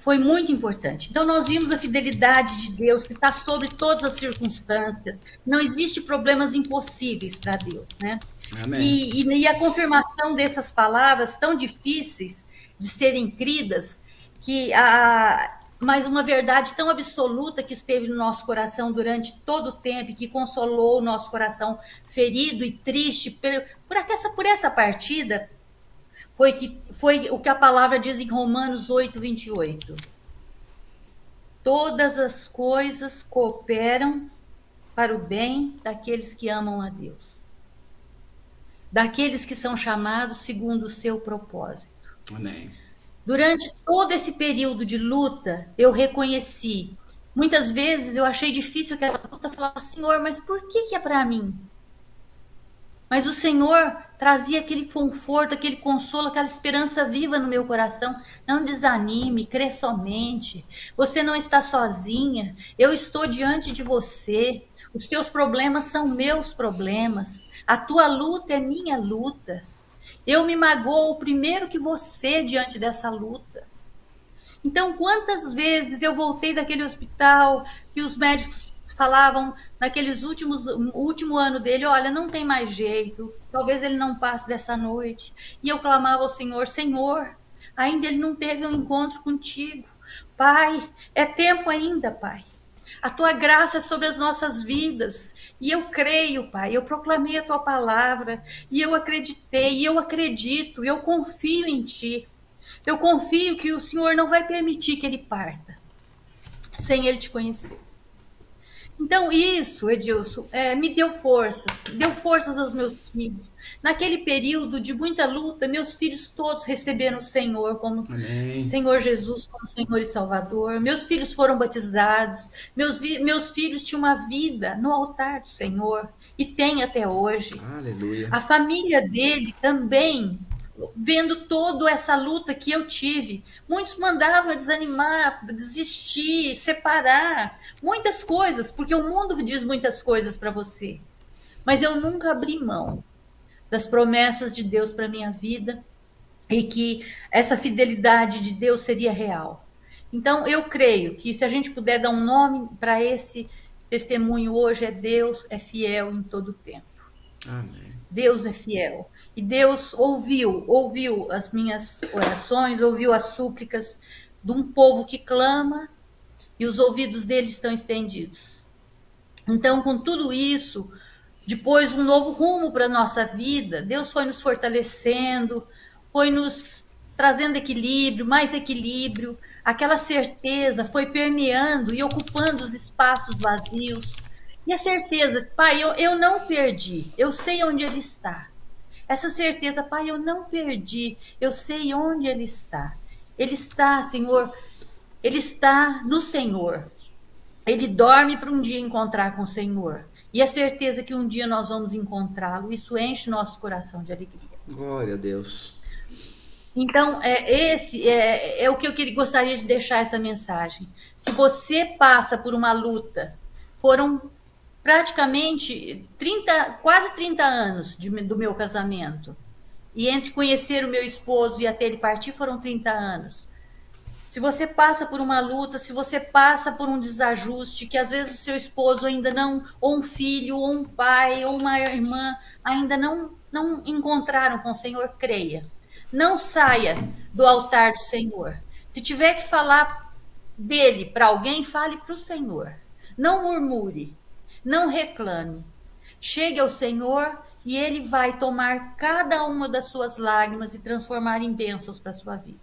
Foi muito importante. Então, nós vimos a fidelidade de Deus, que está sobre todas as circunstâncias. Não existe problemas impossíveis para Deus, né? Amém. E a confirmação dessas palavras tão difíceis de serem cridas, mas uma verdade tão absoluta que esteve no nosso coração durante todo o tempo e que consolou o nosso coração ferido e triste por essa partida, foi o que a palavra diz em Romanos 8:28. Todas as coisas cooperam para o bem daqueles que amam a Deus, daqueles que são chamados segundo o seu propósito. Amém. Durante todo esse período de luta, eu reconheci. Muitas vezes eu achei difícil aquela luta, falava, Senhor, mas por que é para mim? Mas o Senhor trazia aquele conforto, aquele consolo, aquela esperança viva no meu coração. Não desanime, crê somente. Você não está sozinha. Eu estou diante de você. Os teus problemas são meus problemas. A tua luta é minha luta. Eu me magoo primeiro que você diante dessa luta. Então, quantas vezes eu voltei daquele hospital que os médicos falavam naqueles último ano dele, olha, não tem mais jeito, talvez ele não passe dessa noite. E eu clamava ao Senhor, Senhor, ainda ele não teve um encontro contigo. Pai, é tempo ainda, Pai. A tua graça é sobre as nossas vidas. E eu creio, Pai, eu proclamei a tua palavra, e eu acreditei, e eu acredito, e eu confio em ti. Eu confio que o Senhor não vai permitir que ele parta sem ele te conhecer. Então, isso, Edilson, me deu forças aos meus filhos. Naquele período de muita luta, meus filhos todos receberam o Senhor como Amém. Senhor Jesus, como Senhor e Salvador. Meus filhos foram batizados. Meus filhos tinham uma vida no altar do Senhor e tem até hoje. Aleluia. A família dele também, vendo toda essa luta que eu tive, muitos mandavam desanimar, desistir, separar, muitas coisas, porque o mundo diz muitas coisas para você. Mas eu nunca abri mão das promessas de Deus para minha vida e que essa fidelidade de Deus seria real. Então, eu creio que se a gente puder dar um nome para esse testemunho hoje, Deus é fiel em todo o tempo. Amém. Deus é fiel. E Deus ouviu as minhas orações, ouviu as súplicas de um povo que clama e os ouvidos dele estão estendidos. Então, com tudo isso, depois um novo rumo para a nossa vida, Deus foi nos fortalecendo, foi nos trazendo equilíbrio, mais equilíbrio, aquela certeza foi permeando e ocupando os espaços vazios. E a certeza, Pai, eu não perdi, eu sei onde Ele está. Essa certeza, Pai, eu não perdi, eu sei onde Ele está. Ele está, Senhor, Ele está no Senhor. Ele dorme para um dia encontrar com o Senhor. E a certeza que um dia nós vamos encontrá-lo, isso enche o nosso coração de alegria. Glória a Deus. Então, esse é o que eu gostaria de deixar essa mensagem. Se você passa por uma luta, foram praticamente quase 30 anos do meu casamento. E entre conhecer o meu esposo e até ele partir foram 30 anos. Se você passa por uma luta, se você passa por um desajuste, que às vezes o seu esposo ainda não, ou um filho, ou um pai, ou uma irmã, ainda não encontraram com o Senhor, creia. Não saia do altar do Senhor. Se tiver que falar dele para alguém, fale para o Senhor. Não murmure. Não reclame. Chegue ao Senhor e Ele vai tomar cada uma das suas lágrimas e transformar em bênçãos para a sua vida.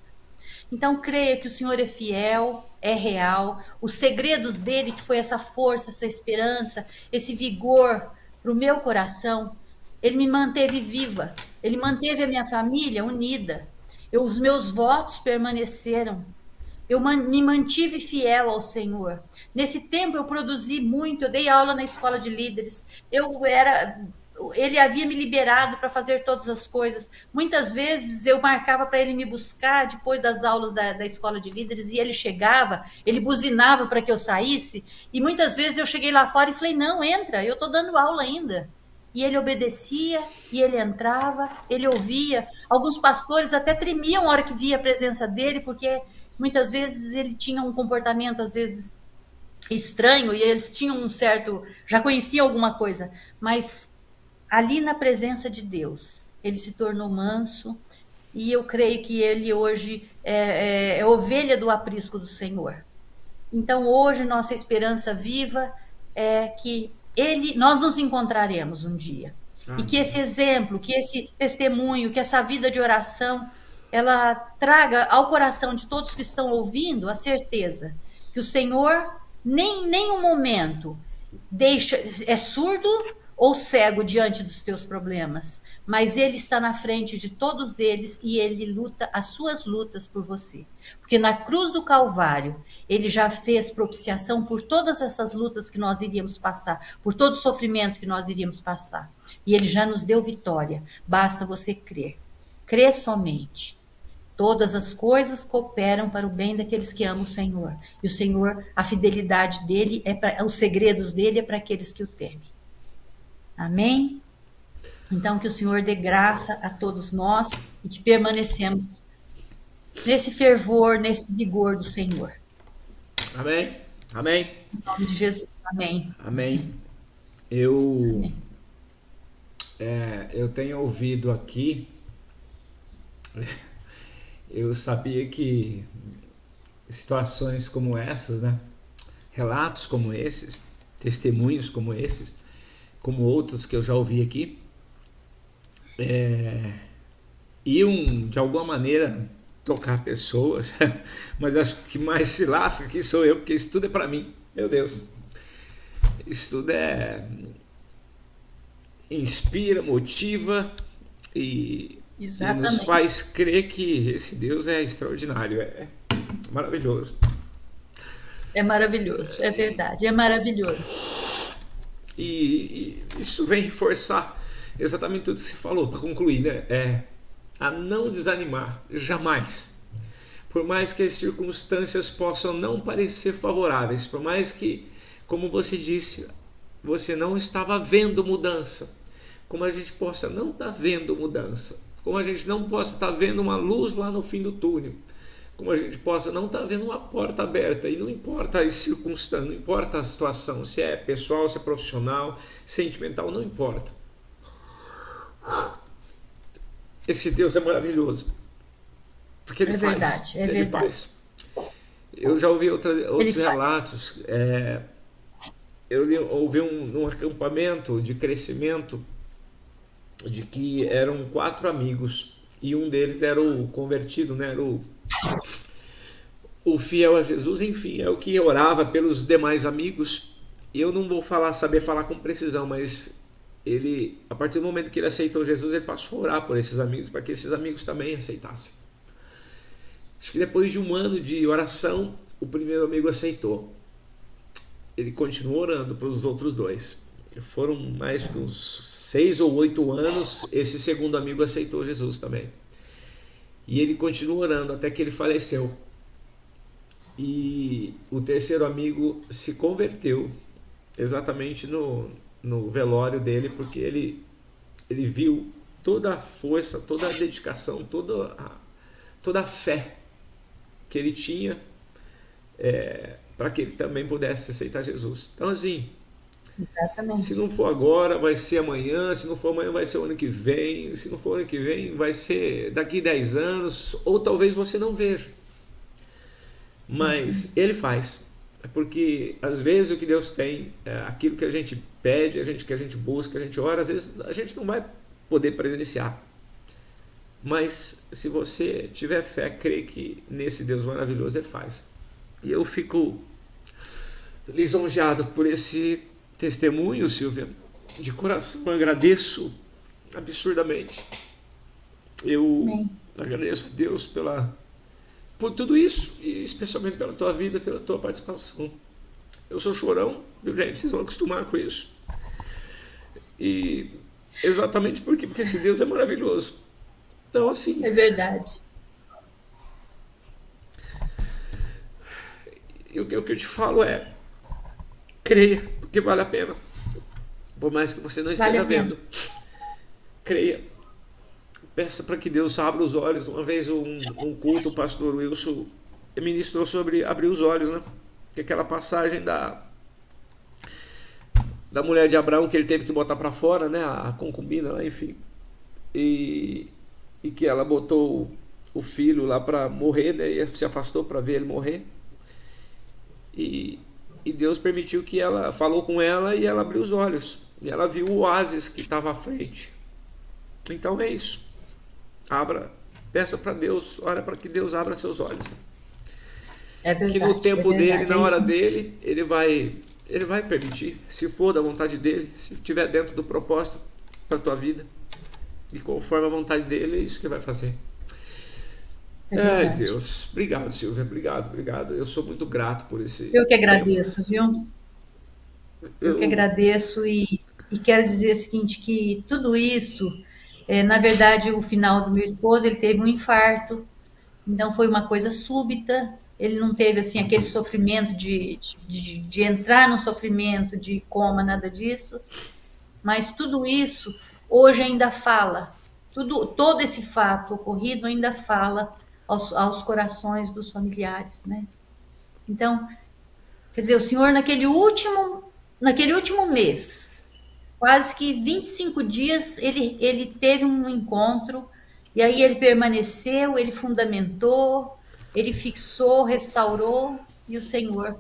Então, creia que o Senhor é fiel, é real. Os segredos dele, que foi essa força, essa esperança, esse vigor para o meu coração, Ele me manteve viva. Ele manteve a minha família unida. Os meus votos permaneceram. Eu me mantive fiel ao Senhor. Nesse tempo eu produzi muito, eu dei aula na escola de líderes. Ele havia me liberado para fazer todas as coisas. Muitas vezes eu marcava para ele me buscar depois das aulas da escola de líderes e ele chegava, ele buzinava para que eu saísse. E muitas vezes eu cheguei lá fora e falei, não, entra, eu estou dando aula ainda. E ele obedecia, e ele entrava, ele ouvia. Alguns pastores até tremiam na hora que via a presença dele, porque muitas vezes ele tinha um comportamento, às vezes, estranho, e eles tinham um certo, já conheciam alguma coisa, mas ali na presença de Deus, ele se tornou manso, e eu creio que ele hoje é ovelha do aprisco do Senhor. Então, hoje, nossa esperança viva é que nós nos encontraremos um dia. E que esse exemplo, que esse testemunho, que essa vida de oração, ela traga ao coração de todos que estão ouvindo a certeza que o Senhor, nem um momento, é surdo ou cego diante dos teus problemas, mas ele está na frente de todos eles e ele luta as suas lutas por você. Porque na cruz do Calvário, ele já fez propiciação por todas essas lutas que nós iríamos passar, por todo o sofrimento que nós iríamos passar. E ele já nos deu vitória. Basta você crer. Crer somente. Todas as coisas cooperam para o bem daqueles que amam o Senhor. E o Senhor, a fidelidade dele, os segredos dele é para aqueles que o temem. Amém? Então, que o Senhor dê graça a todos nós e que permanecemos nesse fervor, nesse vigor do Senhor. Amém? Amém? Em nome de Jesus. Amém. Amém. Amém. Eu tenho ouvido aqui, eu sabia que situações como essas, né? Relatos como esses, testemunhos como esses, como outros que eu já ouvi aqui, iam de alguma maneira tocar pessoas, mas acho que mais se lasca aqui sou eu, porque isso tudo é para mim, meu Deus, isso tudo inspira, motiva e nos faz crer que esse Deus é extraordinário, é maravilhoso. É maravilhoso, é verdade, é maravilhoso. E isso vem reforçar exatamente tudo que você falou, para concluir, né? A não desanimar, jamais. Por mais que as circunstâncias possam não parecer favoráveis, por mais que, como você disse, você não estava vendo mudança, como a gente possa não estar vendo mudança, como a gente não possa estar vendo uma luz lá no fim do túnel, como a gente possa não estar vendo uma porta aberta, e não importa as circunstâncias, não importa a situação, se é pessoal, se é profissional, sentimental, não importa. Esse Deus é maravilhoso, porque Ele faz. Verdade, é Ele verdade. Faz. Eu já ouvi outros relatos, eu ouvi num acampamento de crescimento, de que eram 4 amigos, e um deles era o convertido, né? Era o fiel a Jesus, enfim, é o que orava pelos demais amigos. Eu não vou saber falar com precisão, mas ele, a partir do momento que ele aceitou Jesus, ele passou a orar por esses amigos, para que esses amigos também aceitassem. Acho que depois de um ano de oração, o primeiro amigo aceitou. Ele continuou orando para os outros 2. Foram mais de uns 6 ou 8 anos, esse segundo amigo aceitou Jesus também. E ele continuou orando até que ele faleceu. E o terceiro amigo se converteu exatamente no velório dele, porque ele viu toda a força, toda a dedicação, toda a fé que ele tinha para que ele também pudesse aceitar Jesus. Então, assim, exatamente. Se não for agora, vai ser amanhã. Se não for amanhã, vai ser o ano que vem. Se não for o ano que vem, vai ser daqui 10 anos. Ou talvez você não veja. Mas Ele faz. É porque às vezes o que Deus tem, aquilo que a gente pede, que a gente busca, a gente ora, às vezes a gente não vai poder presenciar. Mas se você tiver fé, crê que nesse Deus maravilhoso Ele faz. E eu fico lisonjeado por esse testemunho, Silvia. De coração, eu agradeço absurdamente. Eu agradeço a Deus por tudo isso, e especialmente pela tua vida, pela tua participação. Eu sou chorão, viu, gente? Vocês vão acostumar com isso. E exatamente porque esse Deus é maravilhoso. Então, assim... É verdade. E o que eu te falo é: creia, porque vale a pena. Por mais que você não esteja vendo. Creia. Peça para que Deus abra os olhos. Uma vez um culto, o pastor Wilson ministrou sobre abrir os olhos, né? Que é aquela passagem da mulher de Abraão que ele teve que botar para fora, né? A concubina lá, enfim. E que ela botou o filho lá para morrer, né? E se afastou para ver ele morrer. E Deus permitiu que ela falou com ela e ela abriu os olhos. E ela viu o oásis que estava à frente. Então é isso. Peça para Deus, ora para que Deus abra seus olhos. É verdade, Que no tempo dele, na hora isso. dele, ele vai permitir, se for da vontade dele, se estiver dentro do propósito para a tua vida. E conforme a vontade dele, é isso que vai fazer. É Ai, verdade. Deus. Obrigado, Silvia. Obrigado. Eu sou muito grato por esse Eu que tempo. agradeço, viu? Eu que Eu, agradeço e quero dizer o seguinte, que tudo isso, na verdade, o final do meu esposo, ele teve um infarto, então foi uma coisa súbita, ele não teve, assim, aquele sofrimento de entrar no sofrimento, de coma, nada disso, mas tudo isso hoje ainda fala, todo esse fato ocorrido ainda fala aos corações dos familiares, né? Então, quer dizer, o senhor naquele último mês, quase que 25 dias, ele teve um encontro, e aí ele permaneceu, ele fundamentou, ele fixou, restaurou, e o Senhor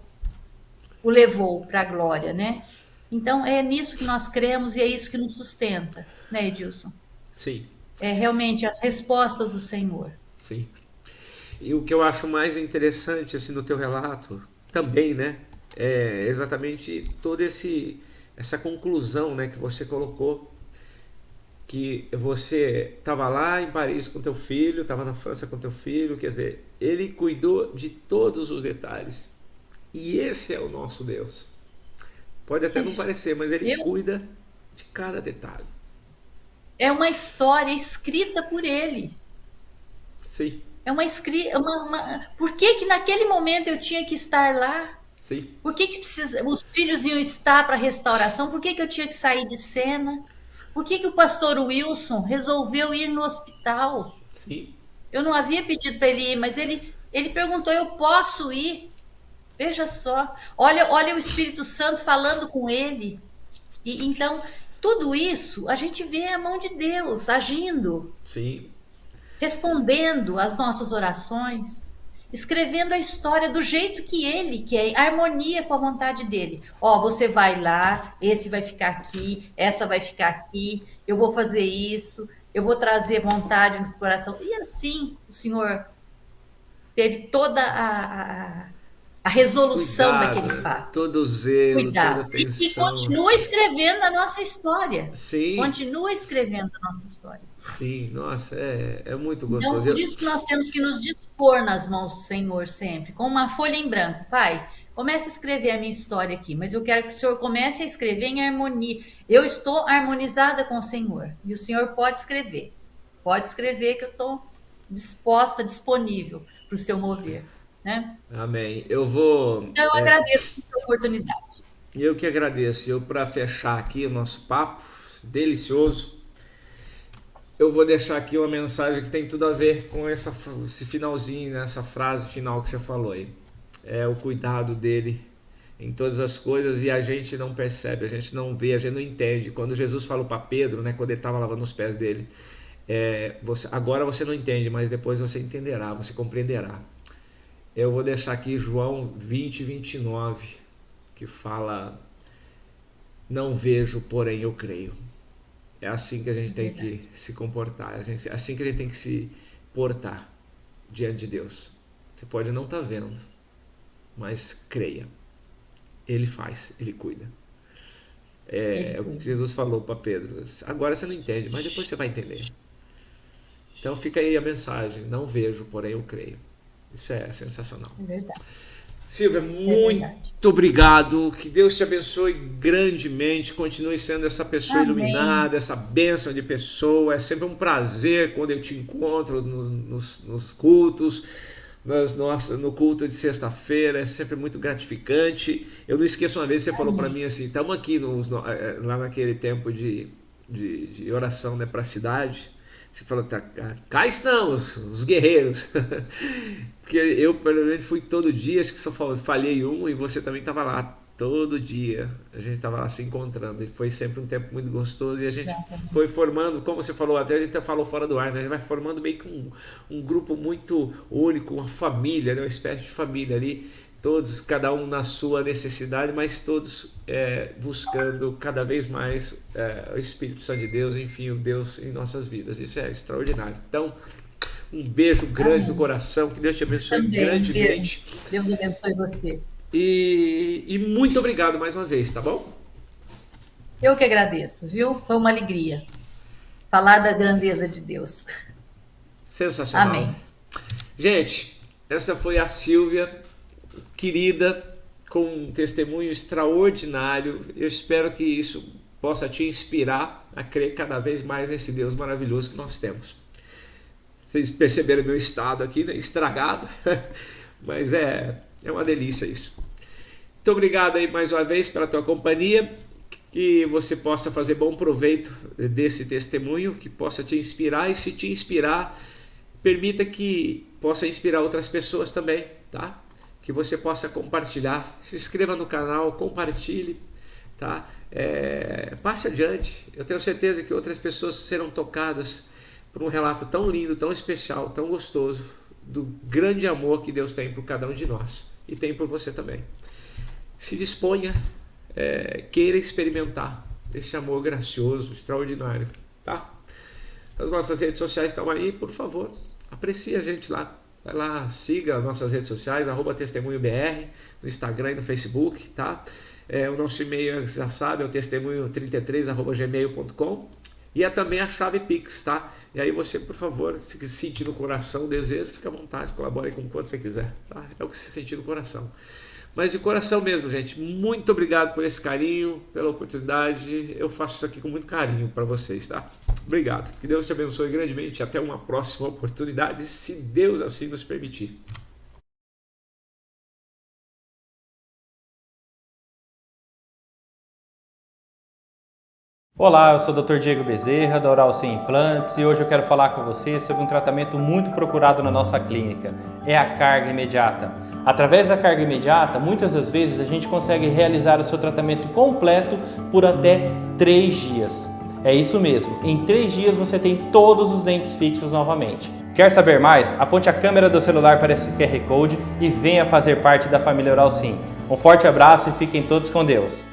o levou para a glória, né? Então, é nisso que nós cremos e é isso que nos sustenta, né, Edilson? sim, É realmente as respostas do Senhor. sim. E o que eu acho mais interessante assim no teu relato também, né, é exatamente toda essa conclusão, né, que você colocou, que você estava lá em Paris com teu filho, estava na França com teu filho, quer dizer, ele cuidou de todos os detalhes. E esse é o nosso Deus. Pode até não parecer, mas ele Eu, cuida de cada detalhe. é uma história escrita por ele. Sim, É uma escrita. Por que que naquele momento eu tinha que estar lá? sim, Por que que os filhos iam estar para restauração? Por que que eu tinha que sair de cena? Por que que o pastor Wilson resolveu ir no hospital? sim. Eu não havia pedido para ele ir, mas ele perguntou: eu posso ir? Veja só. Olha o Espírito Santo falando com ele. E então, tudo isso a gente vê a mão de Deus agindo, Sim, respondendo às nossas orações, escrevendo a história do jeito que ele quer, em harmonia com a vontade dele. Ó, você vai lá, esse vai ficar aqui, essa vai ficar aqui, eu vou fazer isso, eu vou trazer vontade no coração. E assim o Senhor teve toda a resolução cuidado, daquele né? fato. Todo zelo, toda Cuidado. E atenção. continua escrevendo a nossa história. Sim, Continua escrevendo a nossa história. sim, nossa, é muito Então, gostoso. por isso que nós temos que nos dispor nas mãos do Senhor sempre, com uma folha em branco. Pai, comece a escrever a minha história aqui, mas eu quero que o Senhor comece a escrever em harmonia. Eu estou harmonizada com o Senhor, e o Senhor pode escrever. Pode escrever que eu estou disposta, disponível para o seu mover. Né? Amém. Eu vou. Então, eu agradeço pela oportunidade. Eu que agradeço. Eu, para fechar aqui o nosso papo delicioso, eu vou deixar aqui uma mensagem que tem tudo a ver com esse finalzinho, né? Essa frase final que você falou aí. É o cuidado dele em todas as coisas e a gente não percebe, a gente não vê, a gente não entende. Quando Jesus falou para Pedro, né? Quando ele estava lavando os pés dele, agora você não entende, mas depois você entenderá, você compreenderá. Eu vou deixar aqui João 20, 29, que fala: não vejo, porém eu creio. É assim que a gente tem que se comportar, é assim que a gente tem que se portar diante de Deus. Você pode não estar vendo, mas creia. Ele faz, ele cuida. É o que Jesus falou para Pedro. Agora você não entende, mas depois você vai entender. Então fica aí a mensagem: não vejo, porém eu creio. Isso é sensacional. É verdade. Silvia, muito obrigado. Que Deus te abençoe grandemente. Continue sendo essa pessoa Amém. iluminada, essa bênção de pessoa. É sempre um prazer quando eu te encontro nos cultos, no culto de sexta-feira. É sempre muito gratificante. Eu não esqueço, uma vez você falou para mim assim: estamos aqui lá naquele tempo de oração, né, para a cidade. Você falou, tá, cá estão os guerreiros. Porque eu, pelo menos, fui todo dia, acho que só falhei um e você também estava lá todo dia. A gente estava lá se encontrando e foi sempre um tempo muito gostoso e a gente foi formando, como você falou, até a gente falou fora do ar, né? A gente vai formando meio que um grupo muito único, uma família, né? Uma espécie de família ali. Todos, cada um na sua necessidade, mas todos buscando cada vez mais o Espírito Santo de Deus, enfim, o Deus em nossas vidas. Isso é extraordinário. Então, um beijo grande no coração, que Deus te abençoe grandemente. Deus abençoe você. E muito obrigado mais uma vez, tá bom? Eu que agradeço, viu? Foi uma alegria falar da grandeza de Deus. Sensacional. Amém. Gente, essa foi a Silvia, querida, com um testemunho extraordinário. Eu espero que isso possa te inspirar a crer cada vez mais nesse Deus maravilhoso que nós temos. Vocês perceberam meu estado aqui, né? Estragado, mas é uma delícia isso. Muito obrigado aí mais uma vez pela tua companhia, que você possa fazer bom proveito desse testemunho, que possa te inspirar, e se te inspirar, permita que possa inspirar outras pessoas também, tá? Que você possa compartilhar, se inscreva no canal, compartilhe, tá? Passe adiante. Eu tenho certeza que outras pessoas serão tocadas por um relato tão lindo, tão especial, tão gostoso, do grande amor que Deus tem por cada um de nós e tem por você também. Se disponha, queira experimentar esse amor gracioso, extraordinário, tá? As nossas redes sociais estão aí, por favor, aprecie a gente lá. Vai lá, siga nossas redes sociais, @testemunhobr, no Instagram e no Facebook, tá? O nosso e-mail, já sabe, é o testemunho33@gmail.com. E é também a chave Pix, tá? E aí você, por favor, se sentir no coração o desejo, fica à vontade, colabore com quanto você quiser, tá? É o que você sentir no coração. Mas de coração mesmo, gente, muito obrigado por esse carinho, pela oportunidade. Eu faço isso aqui com muito carinho para vocês, tá? Obrigado. Que Deus te abençoe grandemente. Até uma próxima oportunidade, se Deus assim nos permitir. Olá, eu sou o Dr. Diego Bezerra, da Oral Sem Implantes, e hoje eu quero falar com você sobre um tratamento muito procurado na nossa clínica, é a carga imediata. Através da carga imediata, muitas das vezes a gente consegue realizar o seu tratamento completo por até 3 dias. É isso mesmo, em 3 dias você tem todos os dentes fixos novamente. Quer saber mais? Aponte a câmera do celular para esse QR Code e venha fazer parte da família Oral Sim. Um forte abraço e fiquem todos com Deus.